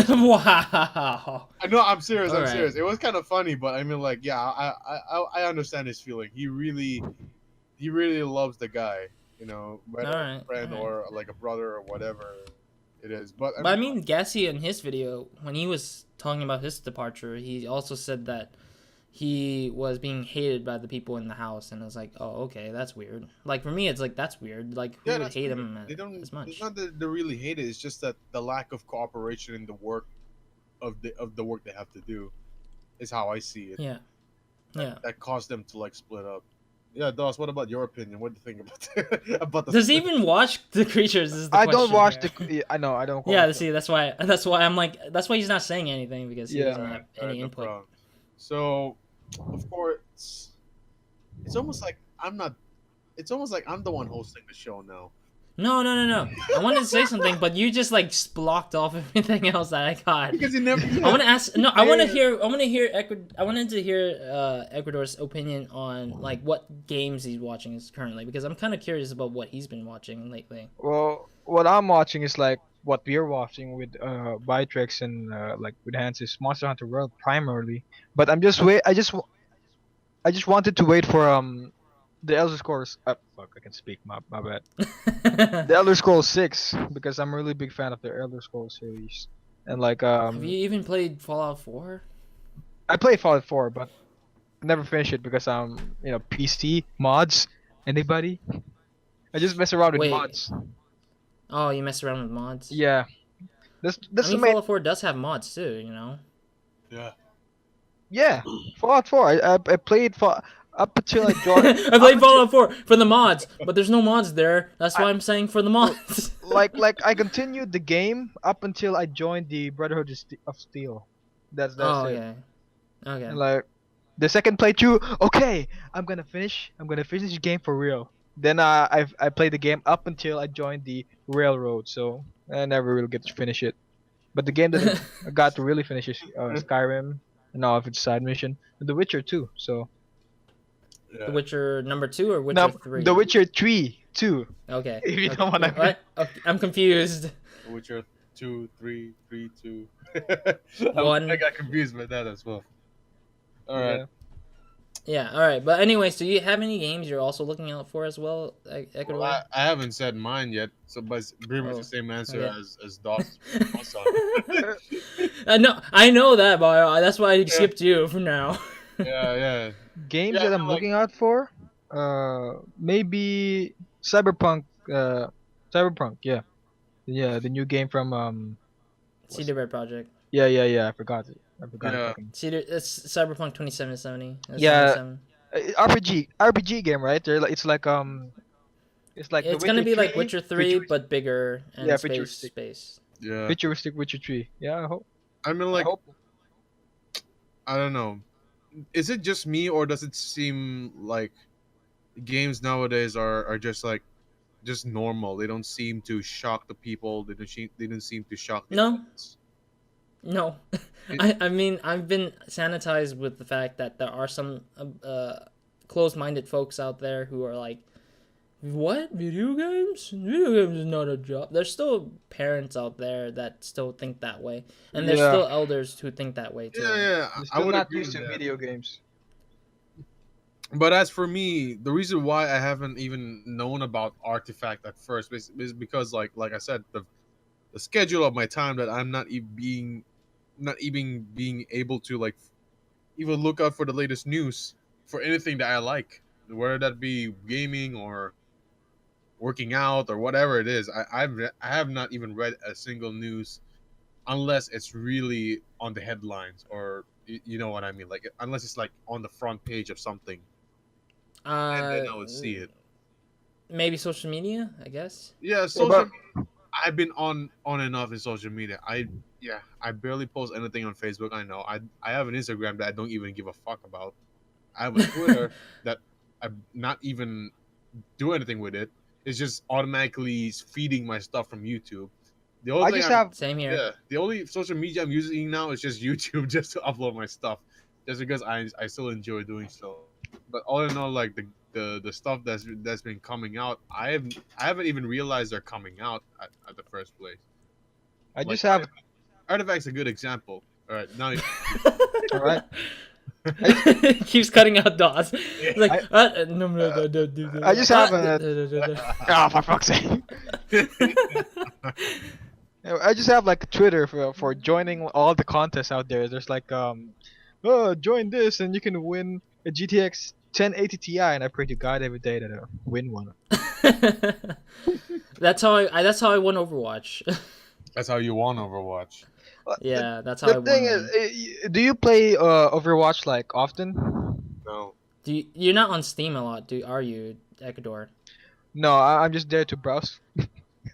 Wow. I know, I'm serious. All I'm right. serious. It was kind of funny, but I mean, like, yeah, I understand his feeling. He really loves the guy, All whether right. a friend All right. or like a brother or whatever it is. But I But I mean, mean, Gassy in his video, when he was talking about his departure, he also said that he was being hated by the people in the house, and I was like, oh, okay, that's weird. Like for me, it's like that's weird. Like who yeah, would that's hate weird. him They don't. as It's much? not that they really hate it. It's just that the lack of cooperation in the work of the work they have to do is how I see it. Yeah, That, yeah. that caused them to like split up. Yeah, Dos. What about your opinion? What do you think about about the Does he split? even watch the creatures? Is the I don't question watch here. the. I know I don't Yeah, watch them. see, that's why I'm like, that's why he's not saying anything because he Yeah. doesn't have All right, any no input. problem. So, of course, it's almost like I'm not. It's almost like I'm the one hosting the show now. No, no, no, no. I wanted to say something, but you just like blocked off everything else that I got. Because you never. I Yeah. want to ask. No, I want to Yeah. hear. I want to hear. I wanted to hear Ecuador's opinion on like what games he's watching is currently because I'm kind of curious about what he's been watching lately. Well, what I'm watching is like what we're watching with Bytrex and like with Hans is Monster Hunter World primarily. But I'm just wait. I just wanted to wait for the Elder Scrolls. Fuck, I can speak. My bad. The Elder Scrolls 6 because I'm a really big fan of the Elder Scrolls series. And like Have you even played Fallout 4? I played Fallout 4, but never finished it because PC mods. Anybody? I just mess around with Wait. mods. Oh, you mess around with mods? Yeah. That's I the mean, main. Fallout 4 does have mods too. You know. Yeah. Yeah, Fallout 4. I played for up until I joined. I Up played until, Fallout 4 for the mods, but there's no mods there. That's I, why I'm saying for the mods. like I continued the game up until I joined the Brotherhood of Steel. That's Oh, it. okay. Okay. And like the second playthrough, okay, I'm gonna finish. I'm gonna finish the game for real. Then I played the game up until I joined the Railroad. So I never really get to finish it. But the game that I got to really finish is Skyrim. And all of its side mission, and The Witcher 2. So The Yeah. Witcher number 2 or Witcher now 3? The Witcher 3 too. Okay. If you Okay. don't wanna. What? Okay, I'm confused. Witcher 2, 3, 3, 2. One. I got confused by that as well. All right. Yeah. Yeah. All right. But anyways, do you have any games you're also looking out for as well, Well, Ecuador? I haven't said mine yet, so but it's pretty much Oh, the same answer okay. as Dawson. I know that, but that's why I Yeah. skipped you for now. Yeah, yeah. Games Yeah, that I I'm mean, like, looking out for, maybe Cyberpunk. Cyberpunk. Yeah, yeah, the new game from Cedar Red Project. yeah. I forgot it. I forgot it. Yeah. Fucking. It's Cyberpunk 2077. Yeah, 77. RPG game, right? It's like The It's gonna Witcher be like 3. Witcher 3, but bigger and Yeah, space. Yeah. futuristic Witcher 3. Yeah, I mean, I like, hope. I don't know. Is it just me, or does it seem like games nowadays are just like just normal? They don't seem to shock the people. They don't seem to shock the No, audience. no. It- I mean, I've been sanitized with the fact that there are some closed-minded folks out there who are like, What? Video games? Video games is not a job. There's still parents out there that still think that way, and there's Yeah. still elders who think that way too. Yeah, They're I still would not agree used with to that. video games. But as for me, the reason why I haven't even known about Artifact at first is because, like I said, the schedule of my time that I'm not even being able to like even look out for the latest news for anything that I like, whether that be gaming or working out or whatever it is. I have not even read a single news unless it's really on the headlines or you know what I mean, like unless it's like on the front page of something, and then I would see it. Maybe social media, I guess. Yeah, What social. about I've been on and off in social media. I barely post anything on Facebook. I know. I have an Instagram that I don't even give a fuck about. I have a Twitter that I'm not even do anything with it. It's just automatically feeding my stuff from YouTube. The only I thing just I'm have Same here. yeah, the only social media I'm using now is just YouTube just to upload my stuff. Just because I still enjoy doing so. But all in all, like the stuff that's been coming out, I haven't even realized they're coming out at the first place. I Like just have Artifact's a good example. All right, now all right. Keeps cutting out dots. It's like, I just have a oh, for fuck's sake. I just have like Twitter for joining all the contests out there. There's like oh, join this and you can win a GTX 1080 Ti, and I pray to God every day that I win one. That's how I won Overwatch. that's how you won Overwatch. Yeah, that's how I The won. thing one. is, do you play Overwatch like often? No, You're not on Steam a lot, are you, Ecuador? No, I'm just there to browse.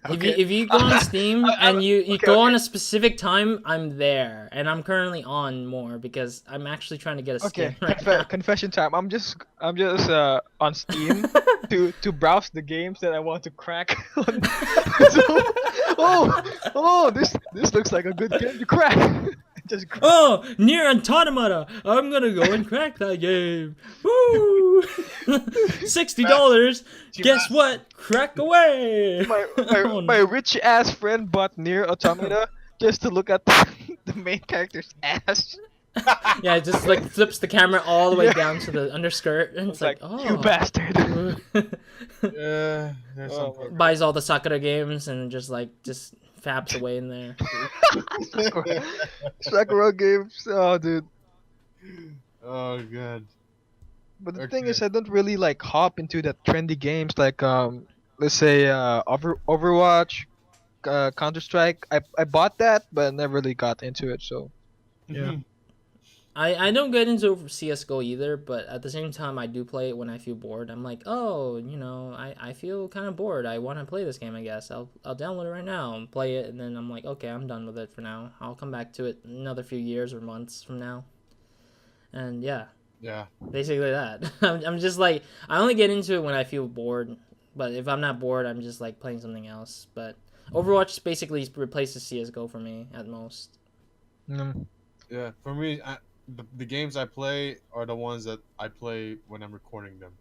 If you go on Steam and you okay, go okay. on a specific time, I'm there, and I'm currently on more because I'm actually trying to get a skin Okay, right now. confession time. I'm just on Steam to browse the games that I want to crack. Oh, this looks like a good game to crack. Just crack. Oh, Near Automata! I'm gonna go and crack that game. Woo! $60. Guess what? Crack away. Oh, My rich ass friend bought Near Automata just to look at the main character's ass. yeah, it just like flips the camera all the way Yeah. down to the underskirt, and it's like, oh, you bastard. yeah, there's Oh, some. buys all the Sakura games and just fabs away in there. Sakura games. Oh, dude. Oh god. But the Okay. thing is, I don't really like hop into that trendy games like let's say Overwatch, Counter Strike. I bought that, but I never really got into it. So yeah. I don't get into CS:GO either, but at the same time, I do play it when I feel bored. I'm like, oh, I feel kind of bored. I want to play this game. I guess I'll download it right now and play it, and then I'm like, okay, I'm done with it for now. I'll come back to it another few years or months from now. And yeah, Yeah. basically that. I'm just like, I only get into it when I feel bored. But if I'm not bored, I'm just like playing something else. But Overwatch basically replaces CS:GO for me at most. Mm. Yeah. For me, the games I play are the ones that I play when I'm recording them.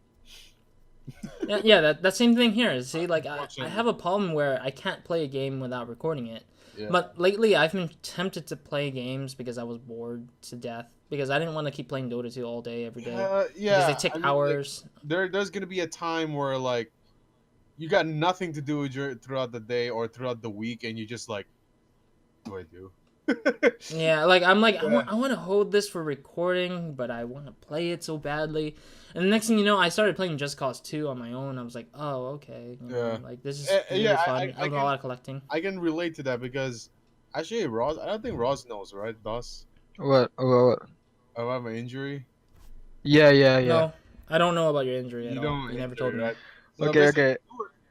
Yeah, that same thing here. See, like I Unfortunately. have a problem where I can't play a game without recording it. Yeah. But lately, I've been tempted to play games because I was bored to death. Because I didn't want to keep playing Dota 2 all day, every day. Yeah. Because they take I mean, hours. like, there's gonna be a time where like you got nothing to do throughout the day or throughout the week, and you just like, what do I do? Yeah, like I'm like, Yeah. I want to hold this for recording, but I want to play it so badly. And the next thing you know, I started playing Just Cause 2 on my own. I was like, oh, okay. Yeah. Like, this is Yeah, really fun. I I do a can- lot of collecting. I can relate to that because actually, Roz, I don't think Roz knows, right? Does What? about my injury? Yeah. No, I don't know about your injury at You all. don't. You never injury, told me. right? So Okay, basically, okay.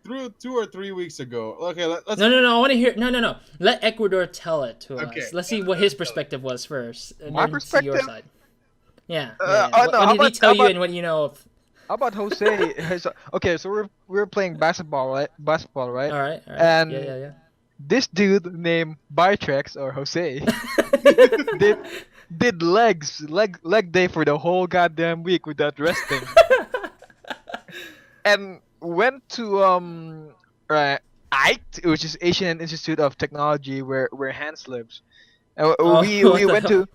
Through 2 or 3 weeks ago. Okay, let's. No. I want to hear. No. Let Ecuador tell it to Okay. us. Let's see what his perspective was first, and My then see your perspective? side. Yeah. Oh, What, no, what how did he about- tell how you, about- and what you know of? How about Jose? Okay, so we're playing basketball, right? All right. And- Yeah. This dude named Bytrex or Jose did leg day for the whole goddamn week without resting. And went to IT, which is Asian Institute of Technology, where Hans lives. Oh, We what the went hell?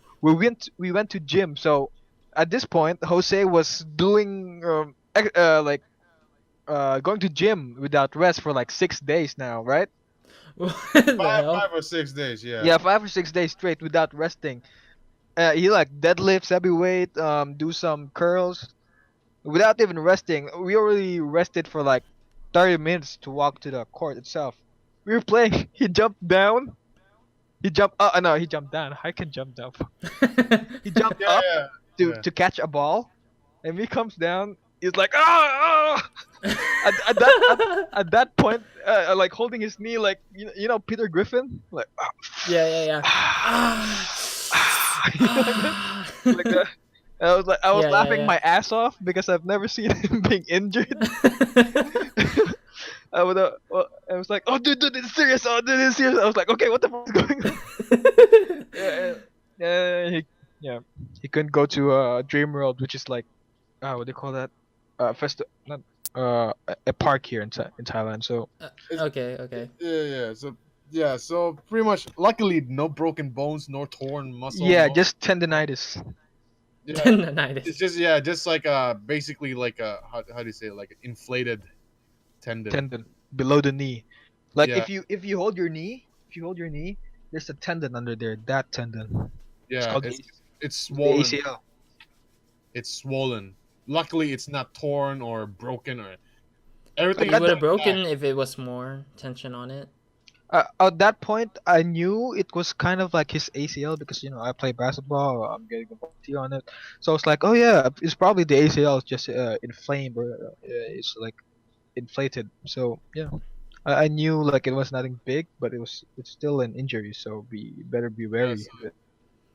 to gym. So at this point, Jose was doing going to gym without rest for like 6 days now, right? What the Five, hell? 5 or 6 days. Yeah. Yeah, 5 or 6 days straight without resting. He like deadlifts heavy weight, do some curls without even resting. We already rested for like 30 minutes to walk to the court itself. We were playing. He jumped down. He jumped. Oh no, he jumped down. I can jump down. He jumped Yeah, up yeah, to yeah. catch a ball, and he comes down. He's like ah. At that at that point, like holding his knee, like Peter Griffin, like Yeah, yeah, yeah. ah, Ah, like that, ah. like that. I was Yeah, yeah, laughing yeah. my ass off because I've never seen him being injured. I was like, oh dude, it's serious. Oh dude, it's serious. I was like, okay, what the fuck is going on? Yeah, yeah, he couldn't go to Dream World, which is like what do you call that? Not a park here in Thailand. So It's, Okay, okay. yeah. So pretty much, luckily, no broken bones, no torn muscle, yeah, no. just tendonitis, Yeah. It's Tendonitis. just like basically like how do you say it? Like inflated tendon. tendon below the knee. Like Yeah, if you hold your knee, there's a tendon under there. That tendon. It's yeah. called It's the swollen. ACL. It's swollen. Luckily, it's not torn or broken or At everything It is that would have intact. broken if it was more tension on it. at that point, I knew it was kind of like his ACL because I play basketball. I'm getting a multi on it, so it's like, oh yeah, it's probably the ACL is just inflamed or it's like inflated. So yeah, I knew like it was nothing big, but it's still an injury, so we better be wary Yes. of it.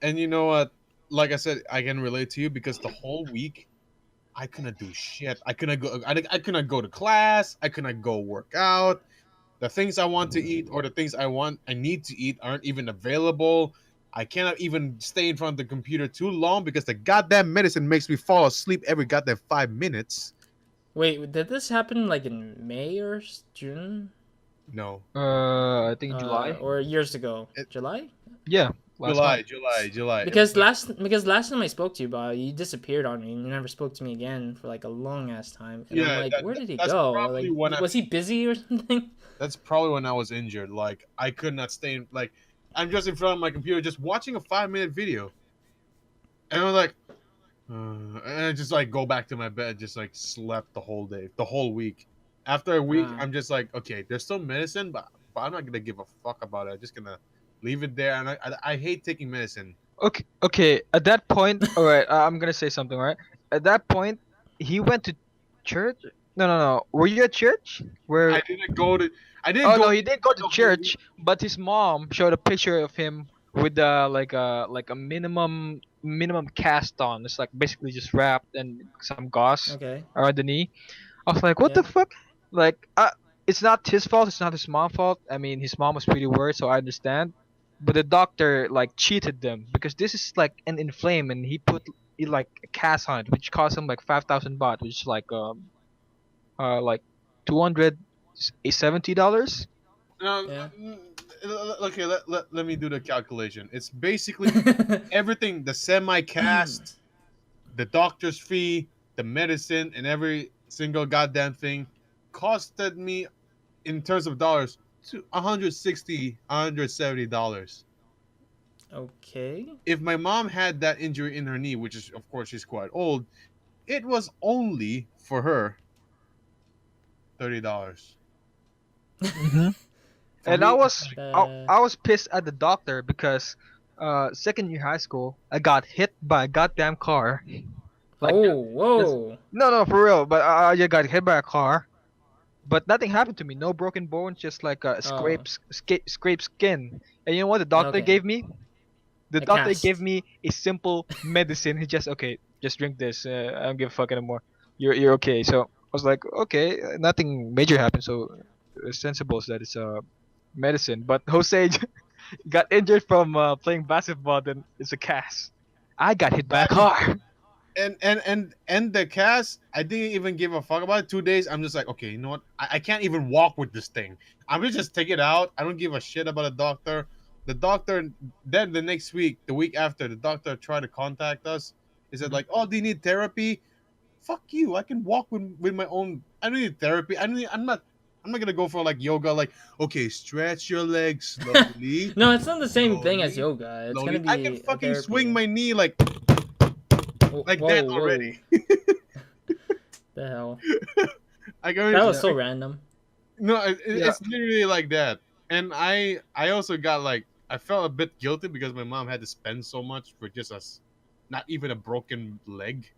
And you know what? Like I said, I can relate to you because the whole week I couldn't do shit. I couldn't go to class. I couldn't go work out. The things I want to eat or the things I need to eat aren't even available. I cannot even stay in front of the computer too long because the goddamn medicine makes me fall asleep every goddamn 5 minutes. Wait, did this happen like in May or June? No. I think July. Or years ago? It, July? Yeah, last month. July. It was Because like last time I spoke to you, Bob, you disappeared on me and you never spoke to me again for like a long ass time. And I'm yeah, like, where did he that's go? probably Like, when I was he busy or something? that's probably when I was injured. Like I could not stay in, like I'm just in front of my computer just watching a 5 minute video. And I'm like and I just like go back to my bed, just like slept the whole day, the whole week. After a week, Ah. I'm just like, okay, there's still medicine, but I'm not gonna give a fuck about it. I'm just gonna leave it there. And I hate taking medicine. Okay. At that point, all right. I'm gonna say something. All right. At that point, he went to church. No. Were you at church? I Where? didn't go to. I didn't Oh go no, to he didn't go to the whole church. week. But his mom showed a picture of him with like a minimum cast on. It's like basically just wrapped and some gauze Okay. around the knee. I was like, what the Yeah. fuck? Like, it's not his fault. It's not his mom's fault. I mean, his mom was pretty worried, so I understand. But the doctor like cheated them because this is like an inflame, and he put like a cast on it, which cost him like 5,000 baht, which is like $270. No, Yeah. okay, let me do the calculation. It's basically everything: the semi-cast, the doctor's fee, the medicine, and every single goddamn thing costed me in terms of dollars to 160 $170. Okay. If my mom had that injury in her knee, which is of course she's quite old, it was only for her $30. Mm-hmm. For And me, it's like Uh, I was pissed at the doctor because second year high school I got hit by a goddamn car. Like oh, just whoa. no for real, but I got hit by a car. But nothing happened to me. No broken bones, just like Oh, scrape skin. And you know what the doctor okay. gave me? The A doctor gave cast. me a simple medicine. He just okay, just drink this. I don't give a fuck anymore. You're okay. So I was like, okay, nothing major happened. So sensible is that it's medicine. But Jose got injured from playing basketball. Then it's a cast. I got hit by a that. car. and the cast, I didn't even give a fuck about it. 2 days, I'm just like, okay, you know what? I can't even walk with this thing. I'm gonna just take it out. I don't give a shit about a doctor. The doctor, then the next week, the week after, the doctor tried to contact us. He said like, oh, do you need therapy? Fuck you. I can walk with my own. I don't need therapy. I'm not gonna go for like yoga. Like, okay, stretch your legs slowly, No, it's not the same thing as slowly, yoga. It's gonna slowly. I can be a fucking swing therapy. my knee like Whoa, that whoa. already. The hell? I can That was so random. No, Yeah. it's literally like that. And I also got like I felt a bit guilty because my mom had to spend so much for just us, not even a broken leg.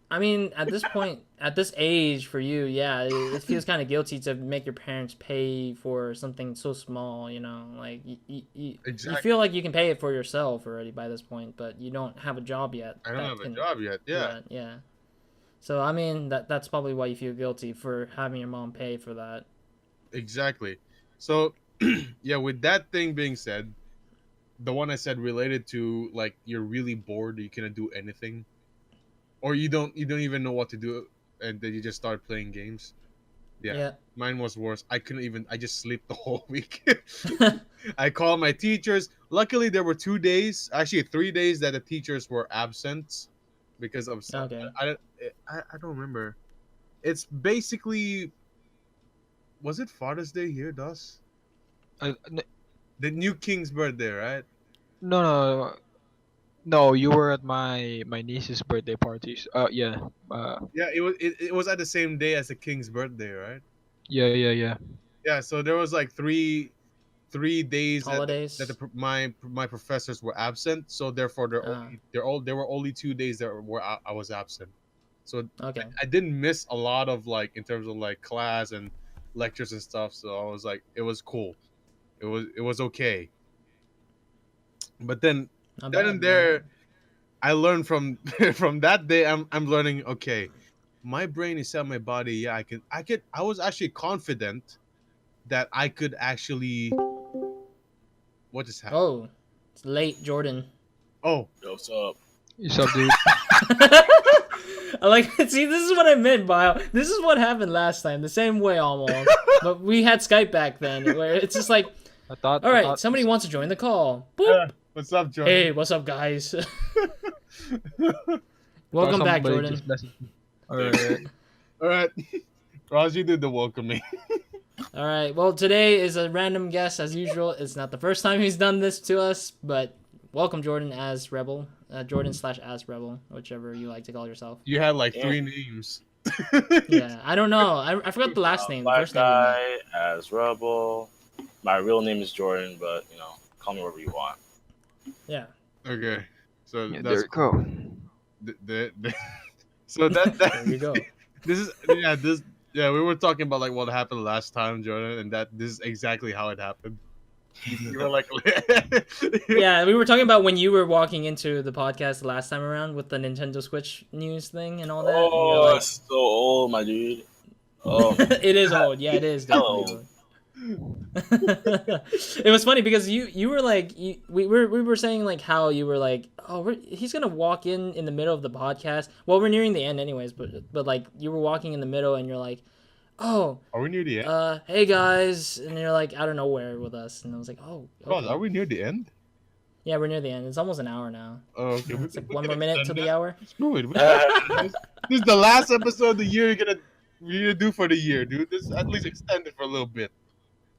I mean, at this point, at this age for you, yeah, it feels kind of guilty to make your parents pay for something so small, you know? Like, you Exactly. feel like you can pay it for yourself already by this point, but you don't have a job yet. I don't that have a can job yet. do Yeah, that, yeah. So, I mean, that's probably why you feel guilty for having your mom pay for that. exactly. So yeah, with that thing being said, the one I said related to like you're really bored, you cannot do anything, or you don't even know what to do, and then you just start playing games. Yeah, Yeah. mine was worse. I couldn't even. I just sleep the whole week. I called my teachers. Luckily, there were 2 days, actually 3 days, that the teachers were absent because of some. Okay. I don't remember. It's basically, was it Father's Day here, Dos? N- The new king's birthday, right? no, no, you were at my niece's birthday parties. Yeah. Yeah, it was at the same day as the king's birthday, right? Yeah. Yeah, so there was like three days that Holidays. my professors were absent, so therefore Uh, there were only 2 days that were I was absent. So okay. I didn't miss a lot of like in terms of like class and lectures and stuff. So I was like, it was cool. It was okay. But then Not then bad, and not bad. there, I learned from from that day. I'm learning. Okay, my brain is telling my body. Yeah, I could. I was actually confident that I could actually. What just happened? Oh, it's late, Jordan. Oh, Yo, what's up? What's up, dude? I like see this is what I meant by this is what happened last time the same way almost, but we had Skype back then where it's just like, I thought. all I right, thought somebody wants to join the call. Boop. what's up, Jordan? Hey, what's up, guys? thought Welcome back, somebody Jordan. just messaged me. Alright. All right, Raj, you did the welcoming. All right. Well, today is a random guest as usual. It's not the first time he's done this to us, but welcome, Jordan as Rebel, Jordan/as Rebel, whichever you like to call yourself. You had like Yeah. 3 names. Yeah, I don't know. I forgot the last name. The Black first name. We met. guy as Rebel. My real name is Jordan, but call me whatever you want. Yeah. Okay, so Yeah, that's there we go. so that There you go. this is we were talking about like what happened last time, Jordan, and that this is exactly how it happened. You were like, Yeah, we were talking about when you were walking into the podcast the last time around with the Nintendo Switch news thing and all that. and Oh, you're like, that's so old, my dude. Oh, it is old. Yeah, it is definitely Hello. old. It was funny because you were like we were saying like how you were like, oh, he's gonna walk in the middle of the podcast. Well, we're nearing the end anyways, but like you were walking in the middle and you're like, oh, are we near the end? hey guys, and you're like out of nowhere with us, and I was like, oh, Raj, okay. are we near the end? Yeah, we're near the end. It's almost an hour now. Oh, okay. It's like one more minute to the hour. Screw it. This is the last episode of the year you're gonna do for the year, dude. This at least extend it for a little bit.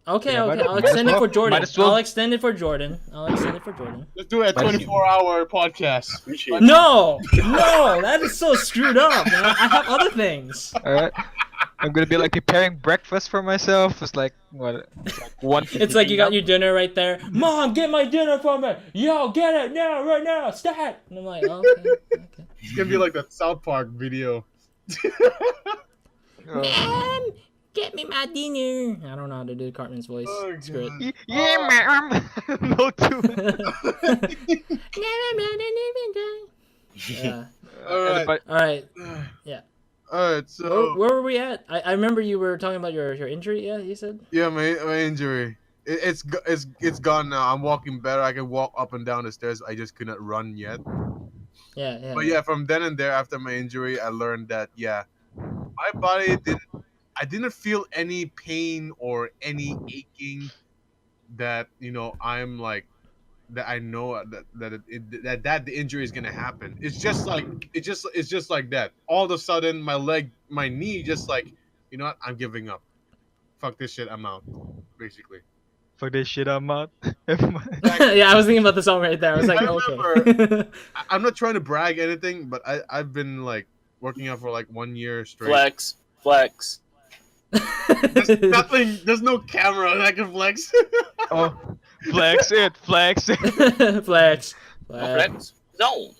Okay, Yeah, okay. I'll might as extend it well. for Jordan. Might as well. I'll extend it for Jordan. Let's do a Might as- 24-hour podcast. Appreciate it. No, that is so screwed up, man. I have other things. Alright. I'm gonna be like preparing breakfast for myself. It's like what? It's like 1:50 It's like you got PM. your dinner right there. Mom, get my dinner for me. Yo, get it now, right now. Stat. And I'm like, oh, okay. It's gonna be like that South Park video. Oh. Mom, get me my dinner. I don't know how to do Cartman's voice. Oh, Screw God. Yeah, ma'am. No, too. it. Yeah. Alright. All right. Alright, so Where were we at? I remember you were talking about your injury. Yeah, you said. yeah, my injury. It's gone now. I'm walking better. I can walk up and down the stairs. I just couldn't run yet. Yeah. But yeah, from then and there, after my injury, I learned that my body did. I didn't feel any pain or any aching that I'm like that I know that the injury is gonna happen. It's just like it's just like that. All of a sudden, my knee, just like what? I'm giving up. Fuck this shit. I'm out. Basically. For this shit, I'm out. Yeah, I was thinking about the song right there. I was like, I okay. remember. I'm not trying to brag anything, but I've been like working out for like 1 year straight. Flex. There's nothing. There's no camera that I can flex. Oh, flex it. Flex. No flex. No.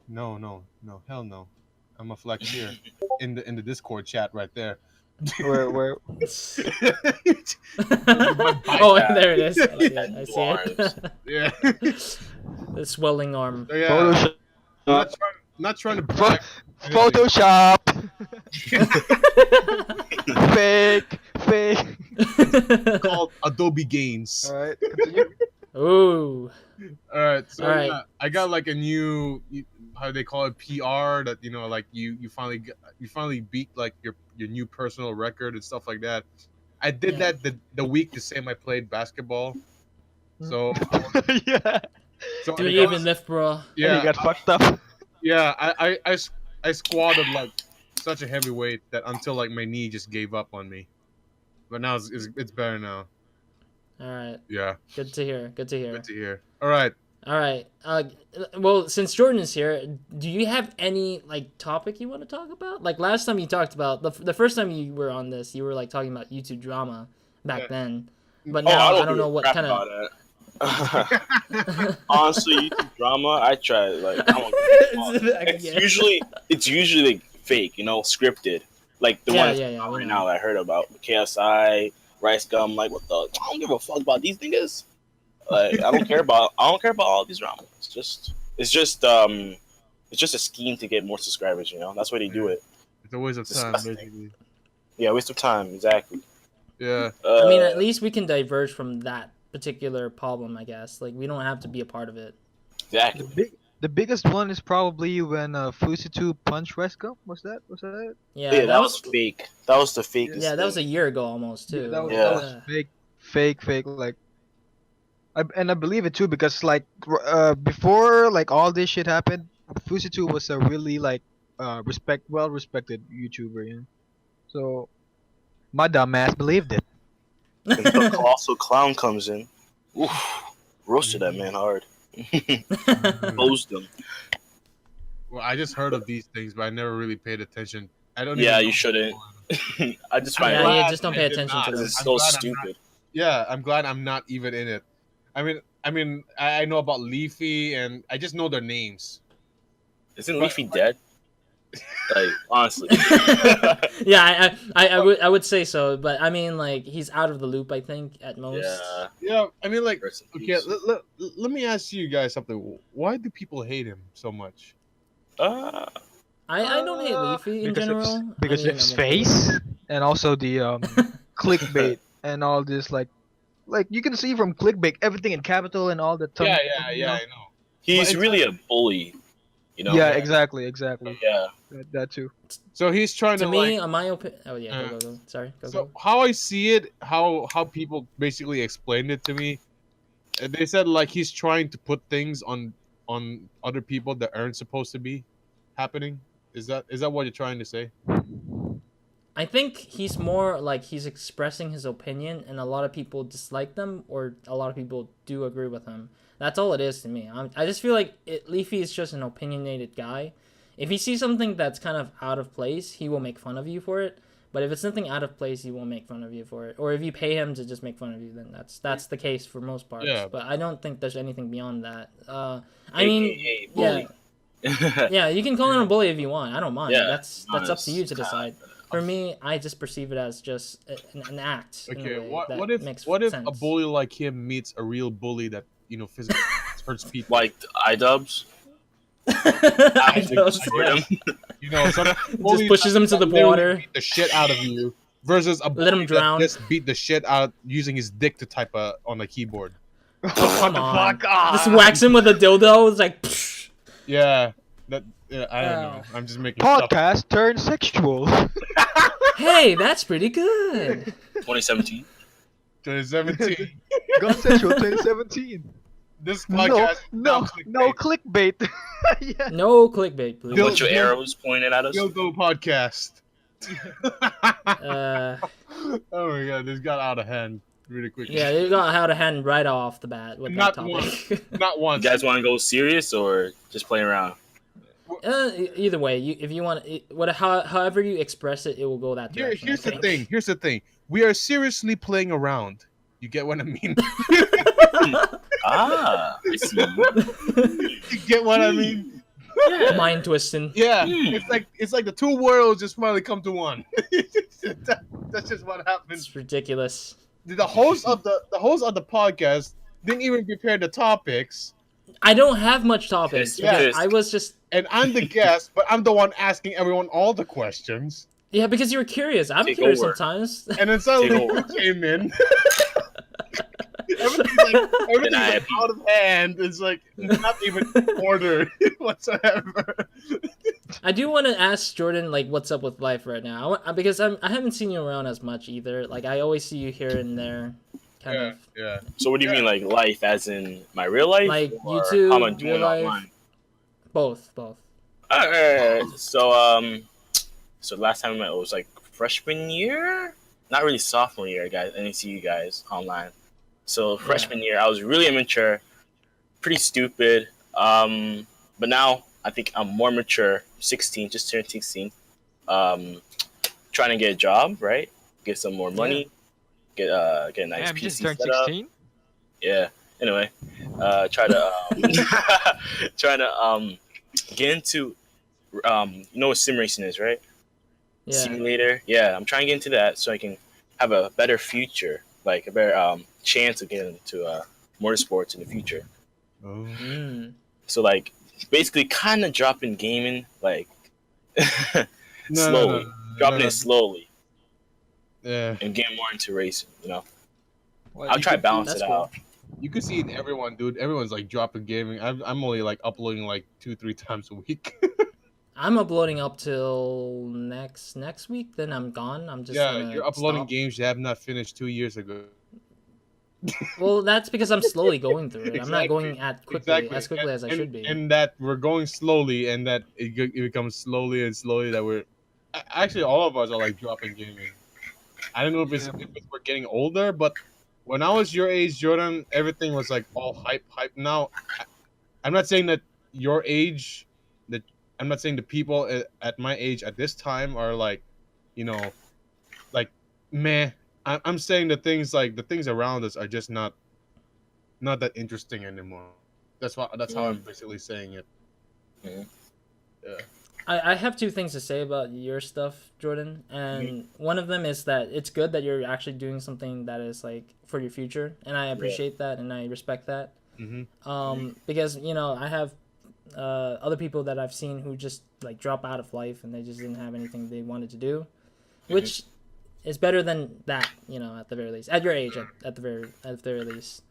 No. Hell no. I'm a flex here in the Discord chat right there. Where? Oh, there it is. I see it. Yeah. The swelling arm. So, yeah. Photoshop. Not trying to brag. Photoshop. Fake. It's called Adobe Gains. All right, continue. Ooh. All right. So All right. yeah, I got like a new, how they call it, PR, that like you finally beat like your new personal record and stuff like that. I did that the week the same I played basketball. So Yeah. so Do I you got- even lift, bro? Yeah. You got fucked up. Yeah, I squatted like such a heavy weight that until like my knee just gave up on me. But now it's better now. All right. Yeah, Good to hear. good to hear. All right. All right. Well, since Jordan is here, do you have any like topic you want to talk about? Like last time you talked about the first time you were on this, you were like talking about YouTube drama back Yeah. then. But now I don't know what kind of. Honestly, YouTube drama, I try like I don't it's usually like, fake, scripted. Like the one right now that I heard about KSI, Rice Gum. Like what the? I don't give a fuck about these niggas. Like I don't care about all these drama. It's just a scheme to get more subscribers. That's why they do it. It's a waste of time, Disgusting. basically. Yeah, waste of time. Exactly. Yeah. I mean, at least we can diverge from that particular problem, I guess. Like we don't have to be a part of it. Exactly. The biggest one is probably when Fusito punched Resco. Was that it? Yeah, that was fake. That was the fakest. Yeah, that was a year ago almost too. That was fake. Like, I believe it too because like before like all this shit happened, Fusito was a really like well respected YouTuber. So my dumb ass believed it. And the colossal clown comes in. Oof, roasted that man hard. Posed them. Well, I just heard of these things, but I never really paid attention. I don't. Yeah, even know you shouldn't. I just find Yeah, just don't pay attention to not. them. it's I'm so glad I'm stupid. Yeah, I'm glad I'm not even in it. I mean, I know about Leafy, and I just know their names. Isn't Leafy dead? Like honestly. Yeah, I would say so, but I mean like he's out of the loop. I think at most. Yeah. Yeah, I mean, like, Rest in okay, peace. let me ask you guys something. Why do people hate him so much? I don't hate Leafy in general. Because I mean, of his I'm okay. face and also the clickbait and all this like you can see from clickbait everything in capital and all the Yeah, I know. He's But really a bully. Yeah, exactly. Yeah. That too. So he's trying To to me, like. on my opinion. Oh yeah, go. Sorry, go. So how I see it, how people basically explained it to me, they said like he's trying to put things on other people that aren't supposed to be happening. Is that what you're trying to say? I think he's more like he's expressing his opinion, and a lot of people dislike them, or a lot of people do agree with him. That's all it is to me. I just feel like Leafy is just an opinionated guy. If he sees something that's kind of out of place, he will make fun of you for it. But if it's something out of place, he won't make fun of you for it. Or if you pay him to just make fun of you, then that's the case for most parts. Yeah. But I don't think there's anything beyond that. I AKA mean, bully. yeah, you can call him a bully if you want. I don't mind. Yeah, That's up to you to decide. For me, I just perceive it as just an act. in a Okay, way what that makes if a sense. bully like him meets a real bully that physically hurts people? Like iDubbbz. I know, Jordan. Some just bullies pushes him to the that literally water. beat the shit out of you, versus a bully Let him drown. that just beat the shit out using his dick to type on a keyboard. Come on. fuck? Ah. Just wax him with a dildo. It's like, psh. Yeah, That I don't know. I'm just making stuff. Podcast turned sexual. Hey, that's pretty good. 2017. 2017. Got sexual 2017. This podcast No clickbait. Yeah. No clickbait, please. A bunch of arrows pointed at us. Dildo podcast. Uh, Oh my god, this got out of hand really quickly. yeah, you got how to hand right off the bat with Not that topic. Not You once. guys want to go serious or just play around? Either way, if you want, however you express it, it will go that direction. Here's the thing. Here's the thing. We are seriously playing around. You get what I mean? I see. You get what I mean? Mind twisting. Yeah. It's like the two worlds just finally come to one. That's just what happens. It's ridiculous. The host of the podcast didn't even prepare the topics. I don't have much topics. Yeah. Because I was just And I'm the guest, but I'm the one asking everyone all the questions. because you were curious. I'm Take curious over. sometimes. And then suddenly Take you over. came in. Everything's like out of hand. It's like not even ordered whatsoever. I do want to ask Jordan, like, what's up with life right now? Because I haven't seen you around as much either. Like, I always see you here and there, kind of. Yeah. So what do you mean, like life, as in my real life, Like or YouTube, how am I real doing life? online? Both. Alright. So last time I met was like freshman year, not really sophomore year, guys. I didn't see you guys online. So freshman year, I was really immature, pretty stupid. But now I think I'm more mature. 16, just turned 16. Trying to get a job, right? Get some more money. Get a nice Damn, PC you just turned setup. 16? Yeah. Anyway, try to get into you know what sim racing is, right? Yeah. Simulator. Yeah, I'm trying to get into that so I can have a better future, like a better chance of getting into motorsports in the future. Oh. Mm. So like basically kind of dropping gaming, like No, slowly, dropping no. it slowly, Yeah. and getting more into racing. You know, Well, I'll you try to could- balance that's it cool. out. You can see it in everyone, dude. Everyone's like dropping gaming. I'm only like uploading like 2-3 times a week. I'm uploading up till next week. Then I'm gone. I'm just Yeah, gonna you're uploading stop. games you have not finished 2 years ago. Well, that's because I'm slowly going through it. I'm not Exactly. going as quickly as I should be. And that we're going slowly, and that it becomes slowly and slowly that we're actually all of us are like dropping gaming. I don't know if it's we're getting older, but when I was your age, Jordan, everything was like all hype. Now, I'm not saying that your age, that I'm not saying the people at my age at this time are like, like meh. I'm saying the things around us are just not that interesting anymore. That's how I'm basically saying it. Mhm. Yeah. I have two things to say about your stuff, Jordan, and one of them is that it's good that you're actually doing something that is like for your future, and I appreciate that and I respect that. Because I have other people that I've seen who just like drop out of life and they just didn't have anything they wanted to do, which is better than that, at the very least, at your age, at the very least.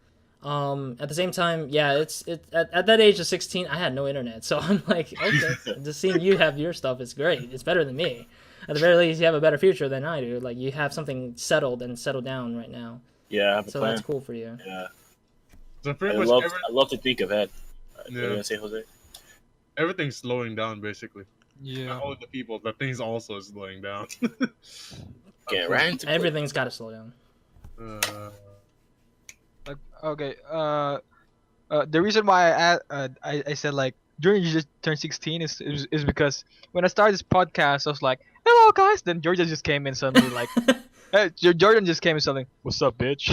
At the same time, it's at that age of 16, I had no internet, so I'm like, okay, just seeing you have your stuff is great. It's better than me. At the very least, you have a better future than I do. Like, you have something settled down right now. Yeah, I have a So plan. that's cool for you. Yeah, So I pretty much love to think ahead. What are you Yeah. gonna say, Jose? everything's slowing down basically. Yeah. Not only the people, but things also slowing down. Get right into it. Everything's got to slow down. Okay. The reason why I said like during you just turned 16 is because when I started this podcast, I was like, "Hello, guys." Then Georgia just came in suddenly, like, hey, Jordan just came in suddenly. What's up, bitch?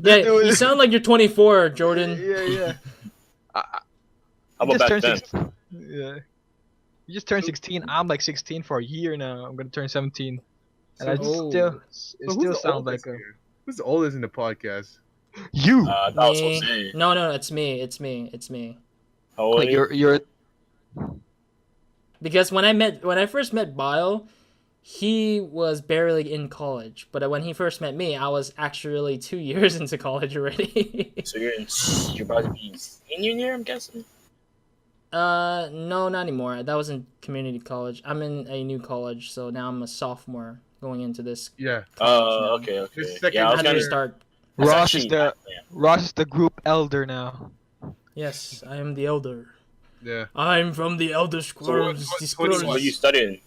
Yeah, you sound like you're 24, Jordan. Yeah. How about back then? 16. Yeah. You just turned 16. I'm like 16 for a year now. I'm gonna turn 17, and I So- still sound like a Who's the oldest in the podcast? you. That was Me. Jose. No, it's me. How old are Like you? you're Because when I first met Bio, he was barely in college. But when he first met me, I was actually 2 years into college already. So you're about to be senior year, I'm guessing. No, not anymore. That was in community college. I'm in a new college, so now I'm a sophomore going into this. Yeah. Oh, okay. This Yeah, second I was How do gonna you start? That's Ross is actually the Ross is the group elder now. Yes, I am the elder. Yeah. I'm from the Elder Scrolls. The what do you So what are Scrolls. you studying?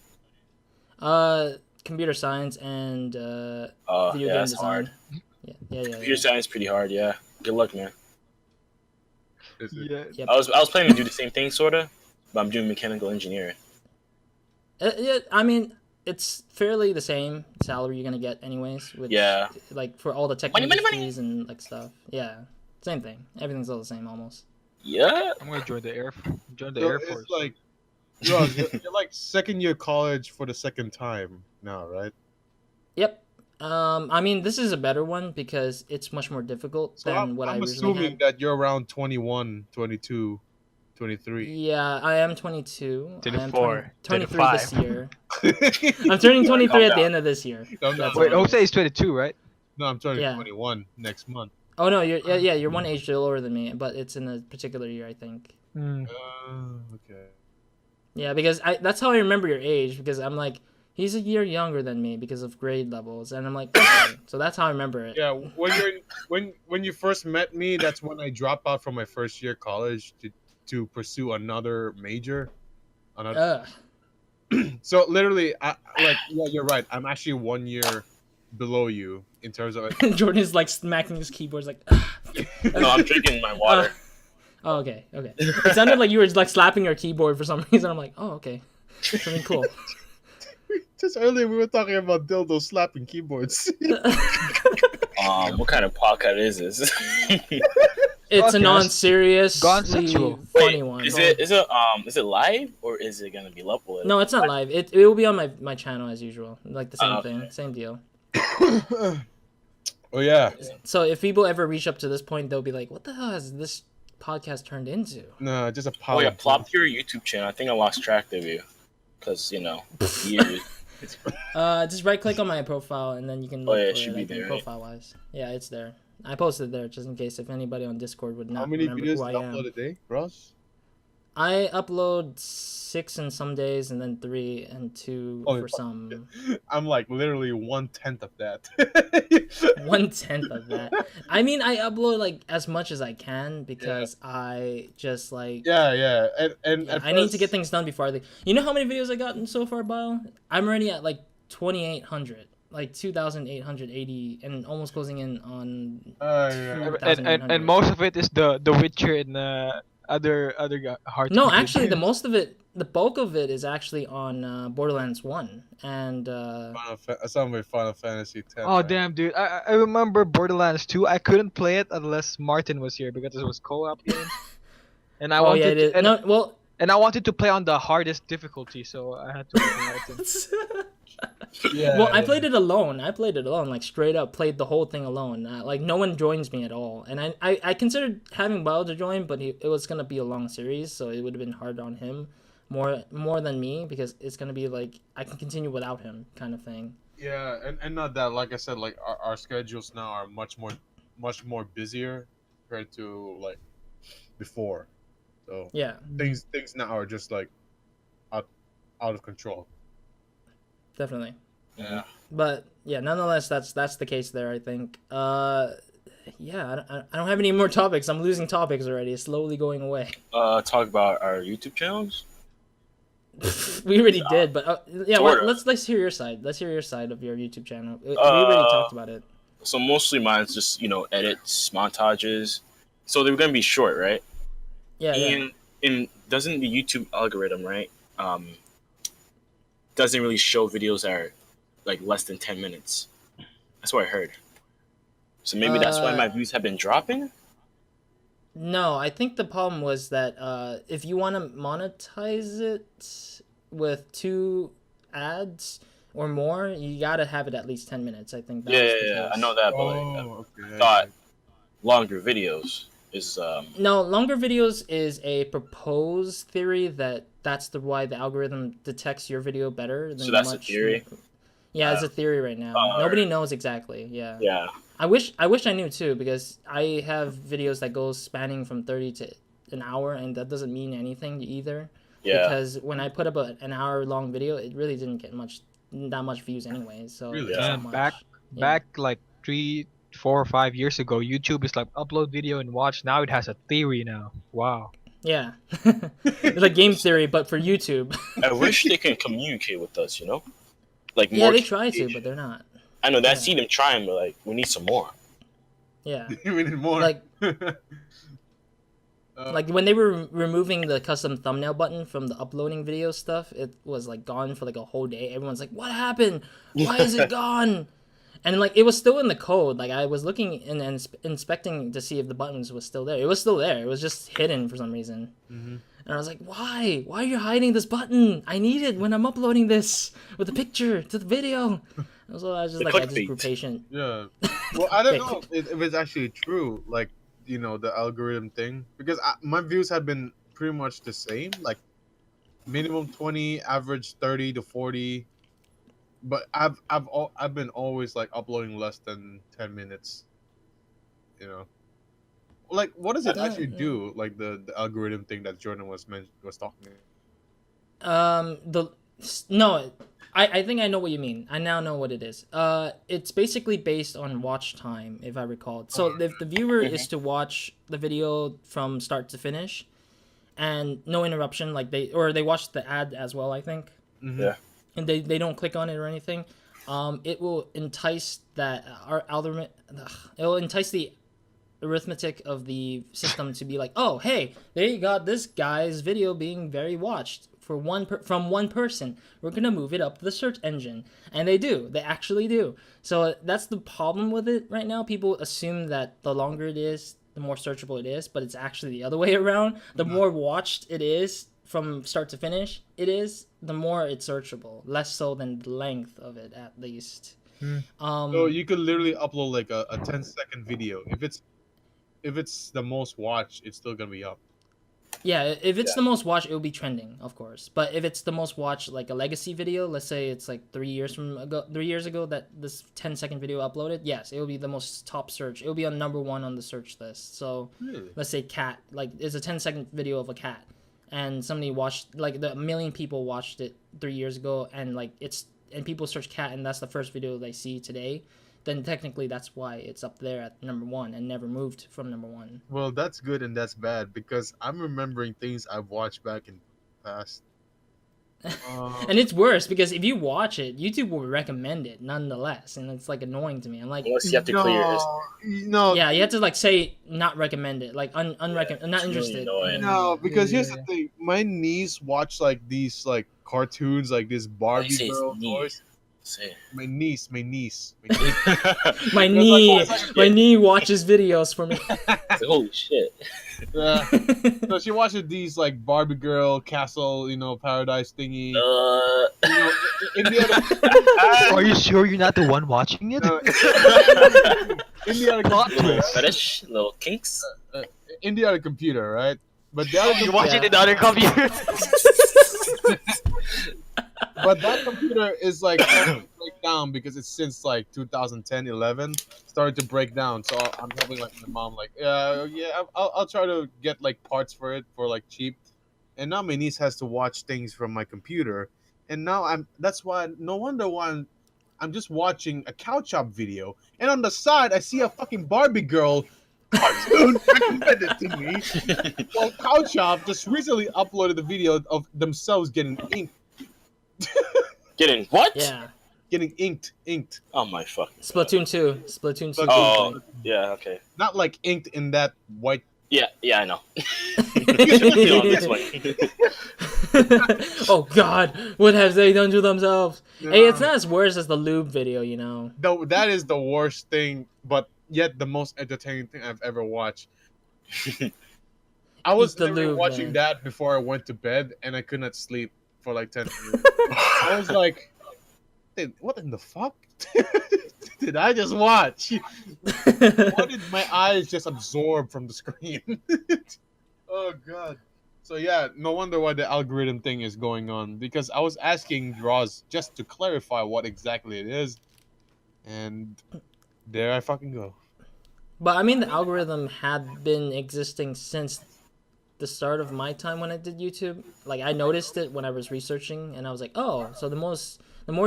Computer science and video Yeah, game that's design. hard. Yeah. Computer science is pretty hard. Yeah. Good luck, man. Is it? Yeah. Yep. I was planning to do the same thing, sorta, but I'm doing mechanical engineering. Yeah, I mean, it's fairly the same salary you're gonna get anyways. Which, Yeah. like for all the tech Money. industries and like stuff. Yeah, same thing. Everything's all the same almost. Yeah. I'm gonna join the Air So Force. it's like, Ross, you're like second year college for the second time now, right? Yep. I mean, this is a better one because it's much more difficult So than what I I'm originally assuming had. that you're around 21, 22, 23. Yeah, I am 22. I am 24, 23 this 25. year. I'm turning 23 Calm at the down. end of this year. No, That's Wait, all it Jose is. is 22, right? No, I'm turning Yeah. 21 next month. Oh no, you're one age lower than me, but it's in a particular year, I think. Okay. Yeah, because that's how I remember your age, because I'm like, he's a year younger than me because of grade levels, and I'm like, okay. So that's how I remember it. Yeah, when you first met me, that's when I dropped out from my first year college to pursue another major. So literally, yeah, you're right. I'm actually 1 year below you in terms of. Jordan is like smacking his keyboard, like. No, I'm drinking my water. Oh, okay. It sounded like you were like slapping your keyboard for some reason. I'm like, oh, okay, something cool. Just earlier, we were talking about dildos slapping keyboards. What kind of podcast is this? It's a Podcast. non-serious, Gone sexual. funny Wait, one. is it live or is it gonna be uploaded? No, it's not live. It will be on my channel as usual, like the same Oh, okay. thing, same deal. Oh yeah. So if people ever reach up to this point, they'll be like, "What the hell has this podcast turned into?" No, just a Oh power. yeah, plop your YouTube channel. I think I lost track of you, because years. Just right click on my profile and then you can look yeah, it for should it, be like, there, right? profile wise. Yeah, it's there. I posted there just in case if anybody on Discord would How not many remember videos who I do you am. upload a day, Ross? I upload 6 in some days and then 3 and 2 Oh, for some. I'm like literally 1/10 of that. 1/10 of that. I mean, I upload like as much as I can because I just like. Yeah, and Yeah, at I need to first- get things done before I leave. You know how many videos I gotten so far, Bio? I'm already at like 2,800, like 2,880, and almost closing in on. Yeah. And most of it is the Witcher and other hard. No, actually, the bulk of it is actually on Borderlands 1 and. Some with Final Fantasy X. Oh man. damn, dude! I remember Borderlands 2. I couldn't play it unless Martin was here because it was co-op game, and I Oh wanted yeah, it is. to, and, No, well. and I wanted to play on the hardest difficulty, so I had to wait for Martin. Yeah. Well, I played it alone. Like straight up played the whole thing alone. Like no one joins me at all. And I considered having Bao to join, but it was gonna be a long series, so it would have been hard on him more than me because it's gonna be like I can continue without him kind of thing. Yeah, and not that. Like I said, like our schedules now are much more busier compared to like before. So Yeah, things now are just like out of control. definitely. Yeah. But yeah, nonetheless, that's the case there. I think. Yeah, I don't have any more topics. I'm losing topics already. It's slowly going away. Talk about our YouTube channels. We already did, but yeah. Sorta. Let's hear your side. Let's hear your side of your YouTube channel. We already talked about it. So mostly mine's just edits, montages. So they're gonna be short, right? Yeah, yeah. And doesn't the YouTube algorithm, right? Doesn't really show videos that are like less than 10 minutes. That's what I heard. So maybe that's why my views have been dropping. No, I think the problem was that if you want to monetize it with 2 ads or more, you gotta have it at least 10 minutes. I think. That was the Yeah, I case. know that, but Okay. I thought longer videos is No, longer videos is a proposed theory that's why the algorithm detects your video better than So that's a much. theory? Yeah, it's a theory right now. Nobody knows exactly. Yeah. yeah. I wish I knew too because I have videos that goes spanning from 30 to an hour, and that doesn't mean anything either. Yeah. Because when I put up an hour-long video, it really didn't get that much views anyway. So Really? it's Yeah, not much. back like 3, 4, or 5 years ago, YouTube is like upload video and watch. Now it has a theory now. Wow. Yeah. It's like game theory, but for YouTube. I wish they can communicate with us, you know? Like Yeah, more they try to, communication. but they're not. I know that. I Yeah. see them trying, but like we need some more. Yeah. We need more. Like like when they were removing the custom thumbnail button from the uploading video stuff, it was like gone for like a whole day. Everyone's like, "What happened? Why is it gone?" And like it was still in the code. Like I was looking and inspecting to see if the buttons was still there. It was still there. It was just hidden for some reason. Mhm. And I was like, "Why? Why are you hiding this button? I need it when I'm uploading this with the picture to the video." So I was just The like, I just clickbait. grew patient. Yeah. Well, I don't know if it's actually true, like, you know, the algorithm thing, because my views have been pretty much the same, like minimum 20, average 30 to 40, but I've been always like uploading less than 10 minutes, you know. Like, what does it actually do? Like the algorithm thing that Jordan was talking about. No, I think I know what you mean. I now know what it is. It's basically based on watch time, if I recall. So if the viewer is to watch the video from start to finish, and no interruption, like they watch the ad as well, I think. Mhm. Yeah. And they don't click on it or anything. It will entice our algorithm. It will entice the arithmetic of the system to be like, oh, hey, they got this guy's video being very watched for from one person. We're gonna move it up the search engine, and they do. They actually do. So that's the problem with it right now. People assume that the longer it is, the more searchable it is, but it's actually the other way around. The more watched it is from start to finish, the more it's searchable. Less so than the length of it, at least. So you could literally upload like a 10-second video. If it's the most watched, it's still gonna be up. Yeah, if it's the most watched, it will be trending, of course. But if it's the most watched, like a legacy video, let's say it's like 3 years ago that this 10-second video uploaded, yes, it will be the most top search. It will be on number 1 on the search list. So Really? let's say cat, like it's a 10-second video of a cat, and somebody watched, like a million people watched it 3 years ago, and like and people search cat, and that's the first video they see today. Then technically that's why it's up there at number 1 and never moved from number 1. Well, that's good and that's bad because I'm remembering things I've watched back in past. And it's worse because if you watch it, YouTube will recommend it nonetheless, and it's like annoying to me. I'm like, Unless you have to clear yours. No, yeah, you have to like say not recommend it, like unrecommend, not it's really interested. annoying. no, because Yeah, here's the thing: my niece watched like these like cartoons, like this Barbie say it's girl niece. toys. Say. My niece. My That's knee, like, my knee watches videos for me. Holy shit. So she watches these like Barbie girl castle, you know, paradise thingy. You know, in the other, Are you sure you're not the one watching it? in the other Plot computer, twist. fetish, little kinks. in the other computer, right? But the other You watch it in the other computer. But that computer is like starting to break down because it's since like 2010, 11 started to break down. So I'm helping like my mom, like, I'll try to get like parts for it for like cheap. And now my niece has to watch things from my computer, and now that's why no wonder why I'm just watching a cow chop video, and on the side I see a fucking Barbie girl cartoon recommended to me. Well, cow chop just recently uploaded the video of themselves getting inked. Getting what? Yeah, Getting inked. Oh my fucking. Splatoon 2. Splatoon 2. Oh, yeah, okay. Not like inked in that white. Yeah, I know. Oh God, what have they done to themselves? Hey, it's not as worse as the lube video, you know. Though that is the worst thing, but yet the most entertaining thing I've ever watched. I was Eat the literally lube, watching man. that before I went to bed, and I could not sleep for like 10 minutes. I was like, what in the fuck did I just watch? What did my eyes just absorb from the screen? Oh God. So yeah, no wonder why the algorithm thing is going on, because I was asking Roz just to clarify what exactly it is, and there I fucking go. But I mean, the algorithm had been existing since the start of my time when I did YouTube. Like I noticed it when I was researching, and I was like, oh, so the more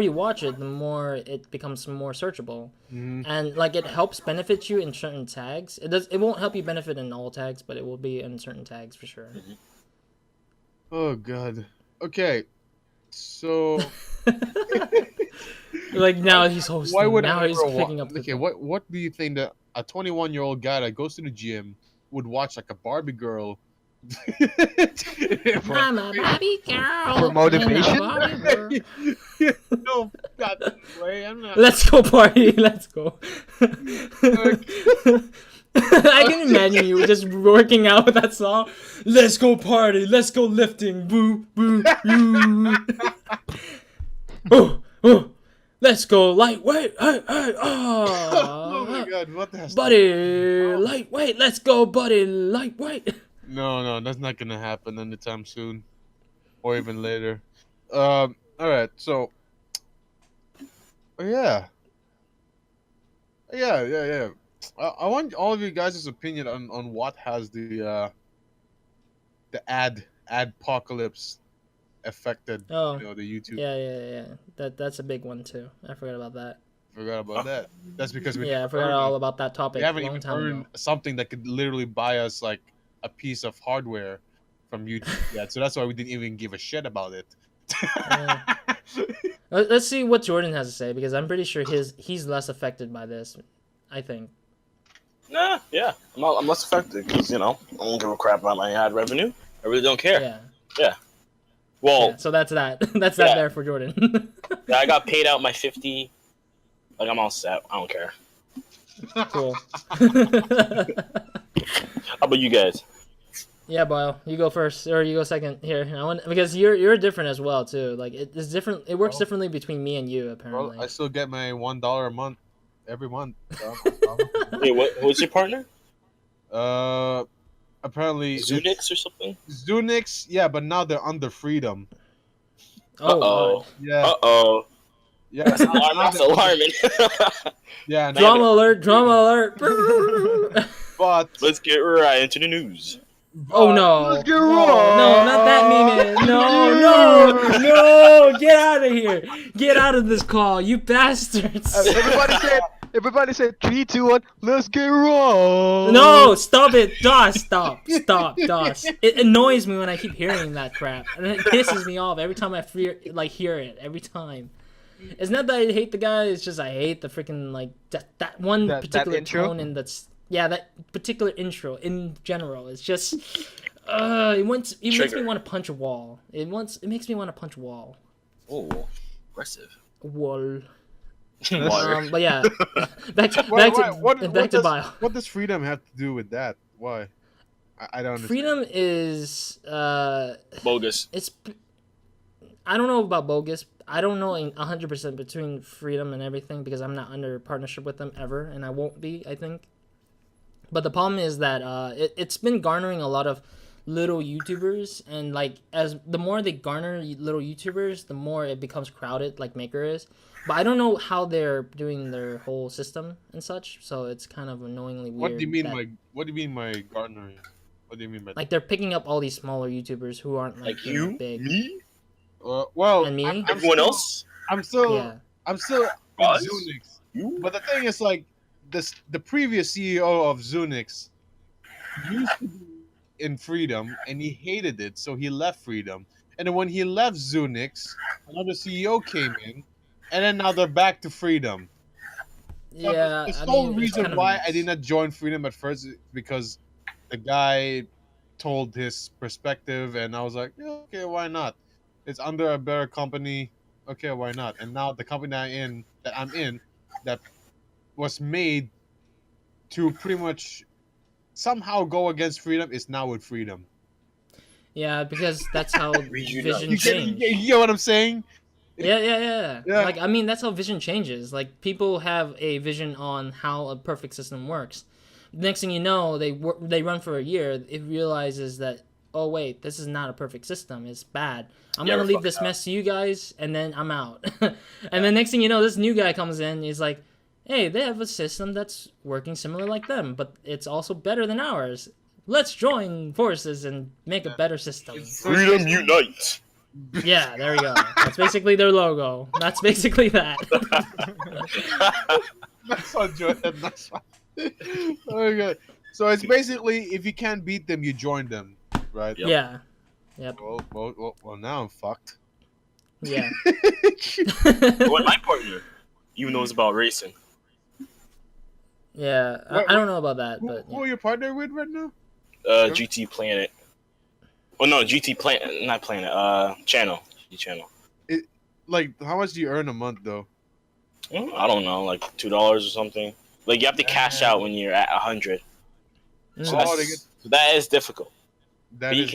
you watch it, the more it becomes more searchable, and like it helps benefit you in certain tags. It won't help you benefit in all tags, but it will be in certain tags for sure. Oh God. Okay. So like now he's hosting. why would now I he's ever picking up. Okay, what do you think that a 21-year-old guy that goes to the gym would watch like a Barbie girl? I'm a Barbie girl. For motivation? No, God, way. I'm not. Let's go party. Let's go. I can imagine you just working out with that song. Let's go party. Let's go lifting. Boo, boo, boo. Oh, oh. Let's go lightweight. Hey, hey, Oh my oh. God, what the hell? Buddy, lightweight. Let's go, buddy, lightweight. No, that's not gonna happen anytime soon, or even later. All right, so yeah. I want all of you guys' opinion on what has the adpocalypse affected Oh, the YouTube. Yeah. That's a big one too. I forgot about that. Forgot about that. That's because we I forgot all about that topic. we haven't a long even time earned ago. something that could literally buy us like a piece of hardware from YouTube yet. So that's why we didn't even give a shit about it. Let's see what Jordan has to say, because I'm pretty sure he's less affected by this. I think. Nah, yeah, I'm less affected because I don't give a crap about my ad revenue. I really don't care. Yeah. Well, yeah, so that's that. That's that there for Jordan. yeah, I got paid out my 50. Like I'm all set. I don't care. Cool. How about you guys? Yeah, Boyle, you go first or you go second here. Because you're different as well too. Like it's different. It works differently between me and you apparently. Well, I still get my $1 a month every month. So Wait, what's your partner? Apparently Zunix or something? Zunix, yeah, but now they're under Freedom. Oh. Yeah. Yeah. That's alarming. Yeah. Drama alert! Drama alert! But let's get right into the news. Oh no! Let's get No, raw. not that meme. No! Get out of here! Get out of this call, you bastards! Everybody said 3, 2, 1. Let's get raw. No! Stop it, DOS! Stop, DOS! It annoys me when I keep hearing that crap, and it pisses me off every time I hear it. Every time. It's not that I hate the guy. It's just I hate the freaking that one particular tone and that particular intro in general. It's just it makes me want to punch a wall. It makes me want to punch a wall. Oh, aggressive. Wall. Water. But yeah, back to bio. What does Freedom have to do with that? Why? I don't understand. Freedom is bogus. I don't know about bogus. I don't know 100% between Freedom and everything because I'm not under partnership with them ever, and I won't be, I think. But the problem is that it's been garnering a lot of little YouTubers, and as the more they garner little YouTubers, the more it becomes crowded, like Maker is. But I don't know how they're doing their whole system and such, so it's kind of annoyingly weird. What do you mean by garnering? What do you mean by they're picking up all these smaller YouTubers who aren't like you, big. me, and me, everyone else. I'm still in Us? Zunix. You? But the thing is, the previous CEO of Zunix used to be in Freedom, and he hated it, so he left Freedom. And then when he left Zunix, another CEO came in, and then now they're back to Freedom. Yeah, The sole reason why I did not join Freedom at first is because the guy told his perspective, and I was like, yeah, okay, why not? It's under a better company. Okay, why not? And now the company that I'm in, that was made to pretty much somehow go against Freedom, is now with Freedom. Yeah, because that's how vision changed. You get what I'm saying? Yeah. Like, I mean, that's how vision changes. Like, people have a vision on how a perfect system works. Next thing you know, they run for a year. It realizes that, oh wait, this is not a perfect system. It's bad. I'm gonna leave this mess to you guys, and then I'm out. And then next thing you know, this new guy comes in. He's like, hey, they have a system that's working similar like them, but it's also better than ours. let's join forces and make a better system. Freedom unite. Yeah, there you go. That's basically their logo. That's basically that. That's on Jordan. That's fine. Okay. So it's basically if you can't beat them, you join them, right? Yep. Yeah. Yep. Well, now I'm fucked. Yeah. What my partner, even though it's about racing. Yeah. I don't know about that, but Who are you partner with right now? GT Planet. Oh no, GT Planet, not Planet. Channel. GT Channel. Like, how much do you earn a month though? I don't know, like $2 or something. Like you have to cash out when you're at 100. So, Oh, so that is difficult. that But is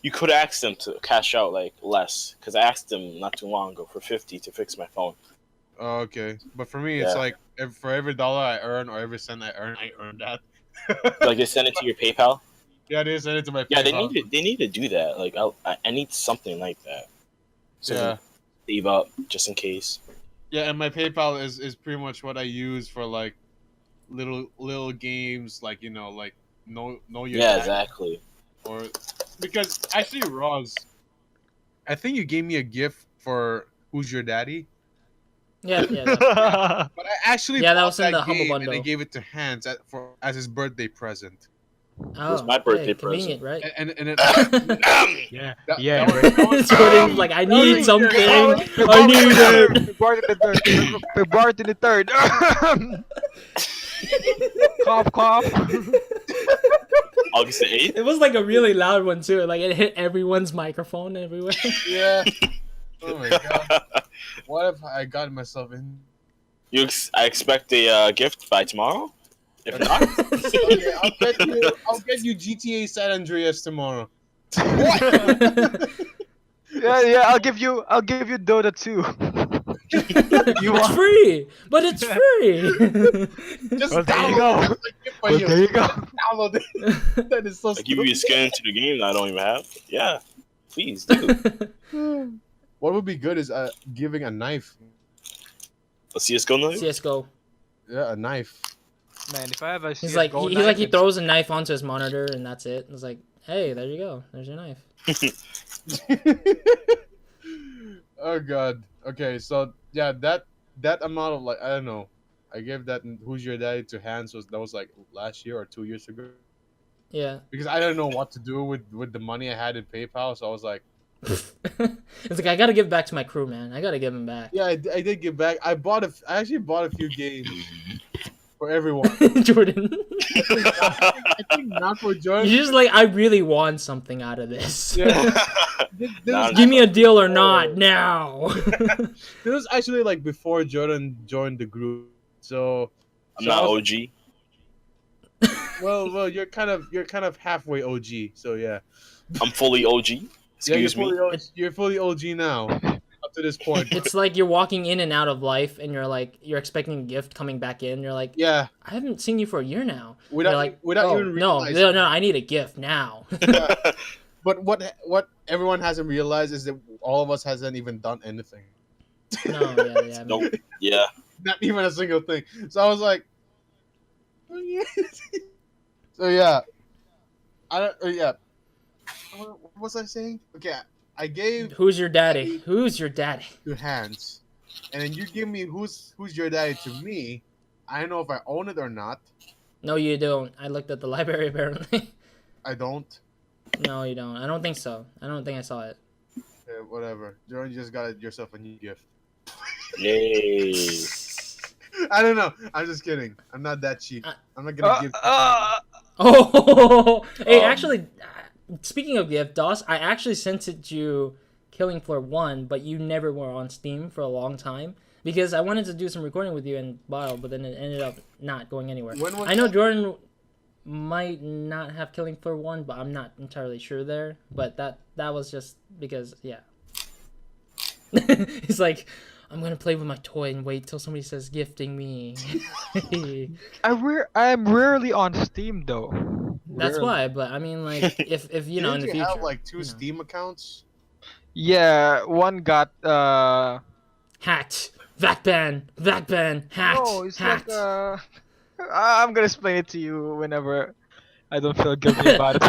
you could ask them to cash out like less, because I asked them not too long ago for 50 to fix my phone. oh, okay. But for me, it's Yeah. like for every dollar I earn or every cent I earn that. Like they send it to your PayPal. Yeah, they send it to my Yeah, PayPal. they need to do that. Like I need something like that. So Yeah. save up just in case. Yeah, and my PayPal is pretty much what I use for like little games, like like know your Yeah, dad, exactly. or because actually Roz, I think you gave me a gift for Who's Your Daddy, yeah. but I actually Yeah, that bought was in the Humble game and I Bundle. gave it to Hans as his birthday present. Oh, my birthday hey, convenient, right? And it, Yeah, that- yeah. that was- Jordan's like, I need something. I need it. February the 3rd. Cough, cough. August the 8th. It was like a really loud one too. Like it hit everyone's microphone everywhere. Yeah. Oh my god. What if I got myself in? I expect a gift by tomorrow. If not, Okay, I'll get you GTA San Andreas tomorrow. Yeah. I'll give you Dota 2. You It's want? free, but it's free. Just Well, there you download go. it. That's a gift for Well, you. there you go. Download it. That is so I give you a stupid. skin to the game that I don't even have. Yeah, please do. What would be good is giving a knife. A CS:GO night. CS:GO. Yeah, a knife. Man, if I have a He's like CS:GO he knife, like he it's- throws a knife onto his monitor and that's it. It's like, hey, there you go. There's your knife. Oh god. Okay, so yeah, that amount of like I don't know. I gave that Who's Your Daddy to Hans that was like last year or 2 years ago Yeah. because I didn't know what to do with the money I had in PayPal, so I was like, It's like I gotta give back to my crew, man. I gotta give him back. yeah, I did give back. I actually bought a few games for everyone. Jordan. I think not for Jordan. You're just like, I really want something out of this. Yeah. This Nah, Give me a deal or not now. this was actually like before Jordan joined the group. So I'm so not I was- OG. well, you're kind of halfway OG. So yeah. I'm fully OG. Excuse me. You're fully OG now. Up to this point. It's like you're walking in and out of life, and you're expecting a gift coming back in. You're like, Yeah. I haven't seen you for a year now. Without You're like, without oh, even no, realizing. no, I need a gift now. But what everyone hasn't realized is that all of us hasn't even done anything. No, yeah. Nope. Yeah. Not even a single thing. So I was like, oh, yeah. So yeah, yeah. What was I saying? Okay, I gave Who's your daddy? Who's your daddy? to Hans, and then you give me who's your daddy to me. I don't know if I own it or not. No, you don't. I looked at the library apparently. I don't. No, you don't. I don't think so. I don't think I saw it. Okay, whatever. Jordan, you just got yourself a new gift. Yay. I don't know. I'm just kidding. I'm not that cheap. I'm not gonna give. Oh, hey, Um, actually, speaking of gift, DOS, I actually sent it to you Killing Floor 1, but you never were on Steam for a long time because I wanted to do some recording with you in Bottle, but then it ended up not going anywhere. When was I know that? Jordan might not have Killing Floor 1, but I'm not entirely sure there. But that was just because, yeah. He's like, I'm gonna play with my toy and wait till somebody says gifting me. I'm rarely on Steam though. That's why, but I mean, like, if you know, in Didn't the you future. have like two you know. Steam accounts? Yeah, one got Hacked. Vacban, hacked. No, it's hacked. like I'm gonna explain it to you whenever. I don't feel guilty about it.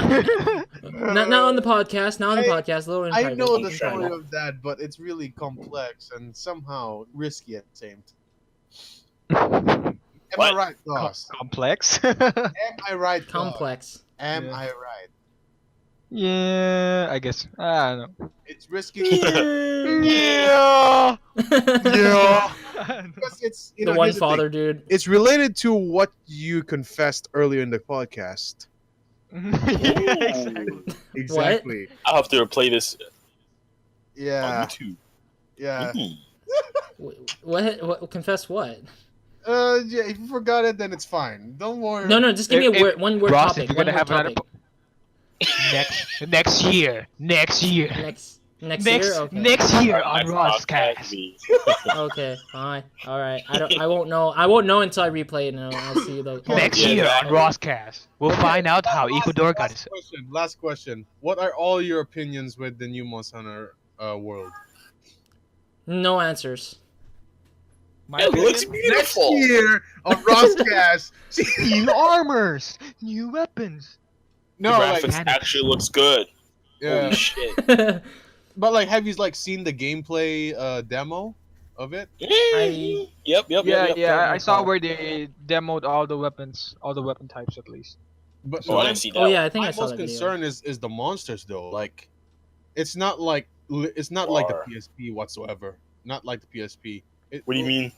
Not on the podcast. Not on the podcast. A little in I private. know in the story private. of that, but it's really complex and somehow risky at the same time. Am What? I right, Doss? Complex. Am I right, Doss? Complex. Am Yeah. I right? Yeah, I guess. I don't know. It's risky Yeah. Yeah. because it's The one here's the thing. father dude. It's related to what you confessed earlier in the podcast. Yeah, exactly. Exactly. I'll have to replay this on Yeah. YouTube. Yeah. What? Confess what? Yeah. If you forgot it, then it's fine. Don't worry. No. Just give me a If- word. One word Ross, topic. if you're gonna one have word another topic. next year. Next year Next year. Okay. next year on That's RozCast. me. Okay. Fine. All right. I won't know. I won't know until I replay it, and I'll see the. Next Yeah, year on exactly. RozCast, we'll find out how Ecuador got his. Last question. What are all your opinions with the new Monster Hunter world? No answers. My It looks opinion? beautiful. Next year on RozCast. New armors, new weapons. No, the like graphics actually looks good. yeah. Holy shit. But like, have you like seen the gameplay demo of it? Yep. Yeah, I saw recall. where they demoed all the weapons, all the weapon types at least. But Oh, I didn't see that. Oh yeah, I think my I saw most that video. concern is the monsters though. Like, it's not like the War. PSP whatsoever. Not like the PSP. What do you mean?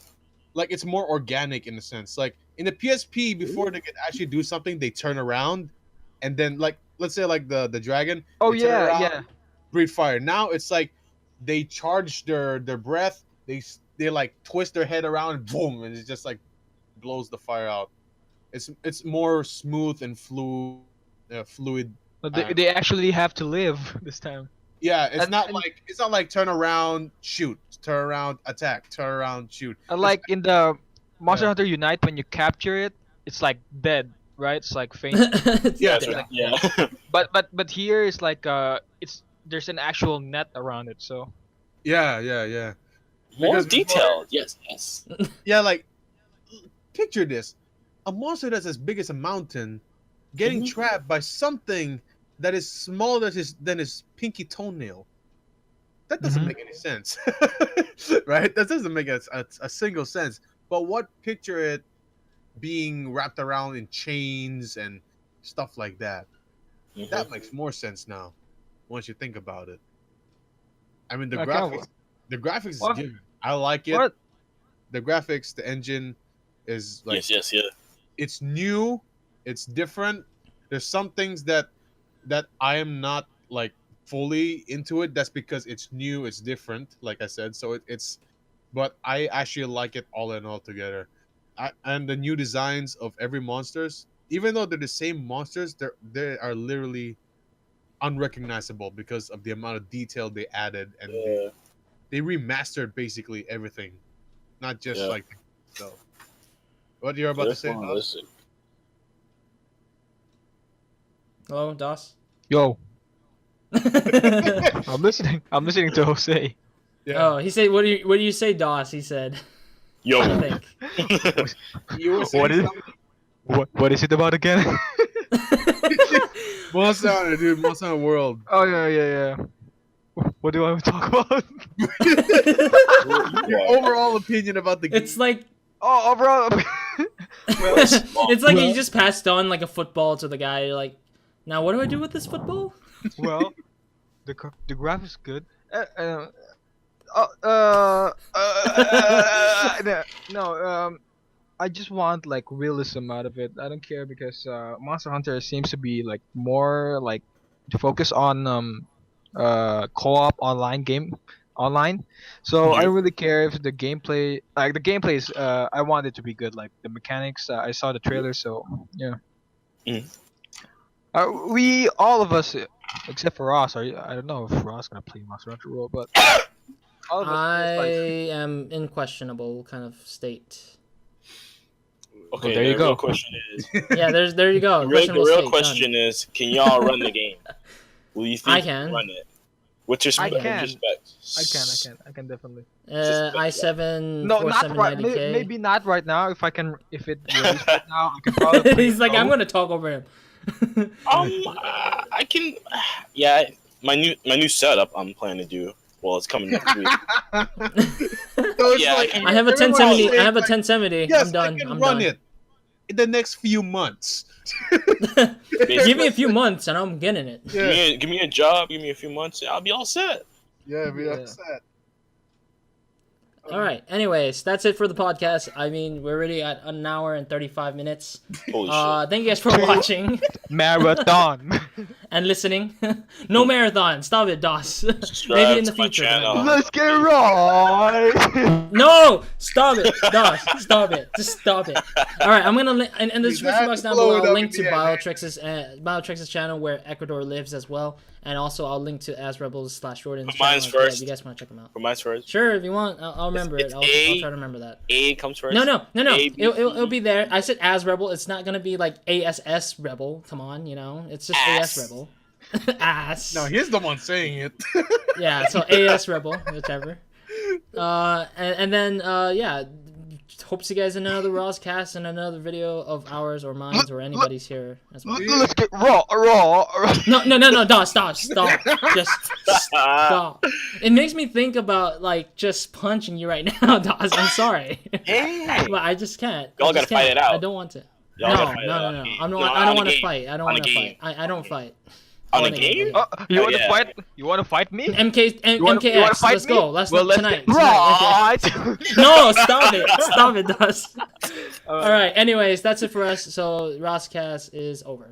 Like it's more organic in a sense. Like in the PSP, before they could actually do something, they turn around, and then like let's say like the dragon. Oh they turn yeah, around, yeah. breathe fire. Now it's like they charge their breath. They like twist their head around, boom, and it just like blows the fire out. It's more smooth and fluid. But they actually have to live this time. Yeah, it's And- not and- like turn around, shoot, turn around, attack, turn around, shoot. Like in the Monster Yeah. Hunter Unite, when you capture it, it's like dead, right? It's like faint. Yeah, dead. Yeah. but here it's like there's an actual net around it, so Yeah. More Because detailed. Yes. Yeah, like picture this: a monster that's as big as a mountain, getting Mhm. trapped by something that is smaller than his pinky toenail. That doesn't Mhm. make any sense, right? That doesn't make a single sense. But what picture it being wrapped around in chains and stuff like that? Mhm. That makes more sense now, once you think about it. I mean, the Okay, graphics. The graphics What? is good. I like it. what? The graphics, the engine is like Yes. it's new, it's different. There's some things that I am not like fully into it. That's because it's new, it's different, like I said. So it's but I actually like it all in all together. And the new designs of every monsters, even though they're the same monsters, they are literally unrecognizable because of the amount of detail they added, and Yeah. they remastered basically everything, not just Yeah. like so. What you're about to say? Doc? Listen. Hello, Doss. Yo, Oh, I'm listening. I'm listening to Jose. Yeah. he said, "What do you say, Doss?" He said, "I Yo. think." You were saying What is something? what is it about again? Monster Hunter, dude. Monster Hunter World. Oh yeah. What do I want to talk about? Your overall opinion about the game. It's like Oh, overall. it's like you well- just passed on like a football to the guy. You're like, now what do I do with this football? Well, the graphics good. I just want like realism out of it. I don't care because Monster Hunter seems to be like more like to focus on co-op online. So I don't really care if the gameplay is I want it to be good. Like the mechanics, I saw the trailer, so yeah. Mm. We all of us, except for Ross. I don't know if Ross gonna play Monster Hunter World, but all of us. I Like, am in questionable kind of state. Okay, there you the go. real question is, Yeah, there you go. the Questionable real state, question is, can y'all run the game? Will you think I you can. run it? With respect. I can. Respect. I can definitely. done. i7 No, not right. 4790K. Maybe not right now. If it released right now, I can probably. play He's like, it I'm both. gonna talk over him. I can. Yeah, my new setup. I'm planning to do. Well, it's coming next week. Yeah, I have a 1070. I have a 1070. Yes, I'm done. I can I'm run done. it in the next few months. Give me a few months and I'm getting it. Yeah, give me a job. Give me a few months. I'll be all set. yeah, we Yeah. upset. All right. Anyways, that's it for the podcast. I mean, we're already at an hour and 35 minutes. Holy shit. Thank you guys for watching Marathon. and listening. No marathon. Stop it, DOS. Subscribe Maybe in the to my future. channel. Let's get right. No! Stop it, DOS. Stop it. Just stop it. All right. I'm gonna in the description box down below. I'll link to Biotrix's channel where Ecuador lives as well, and also I'll link to AsRebels/Jordan's But channel. mine's as well, if first. you guys want to check them out. For mine's first. Sure, if you want, I'll remember it. It's I'll A. try to remember that. A comes first. No. A, B, It'll be there. I said as Rebel. It's not gonna be like ASS Rebel. Come on, it's just Ass. AS Rebel. Ass. No, he's the one saying it. Yeah, so AS Rebel, whichever. And then yeah, hope to see you guys in another RozCast and another video of ours or mine or anybody's here as well. Let's get raw. No, stop. Just stop. It makes me think about like just punching you right now, Dawes. I'm sorry. Hey. But I just can't. Y'all I just gotta fight can't. it out. I don't want to. Y'all No. gotta fight it out. I don't want to game. fight. I don't On want the to game. fight. I don't fight. On a game? You Oh, want to yeah. fight? You want to fight me? MKX, You wanna fight let's me? go. Let's Well, let's tonight. get Tonight, okay. right. No, stop it, Dust. All right. Anyways, that's it for us. So RozCast is over.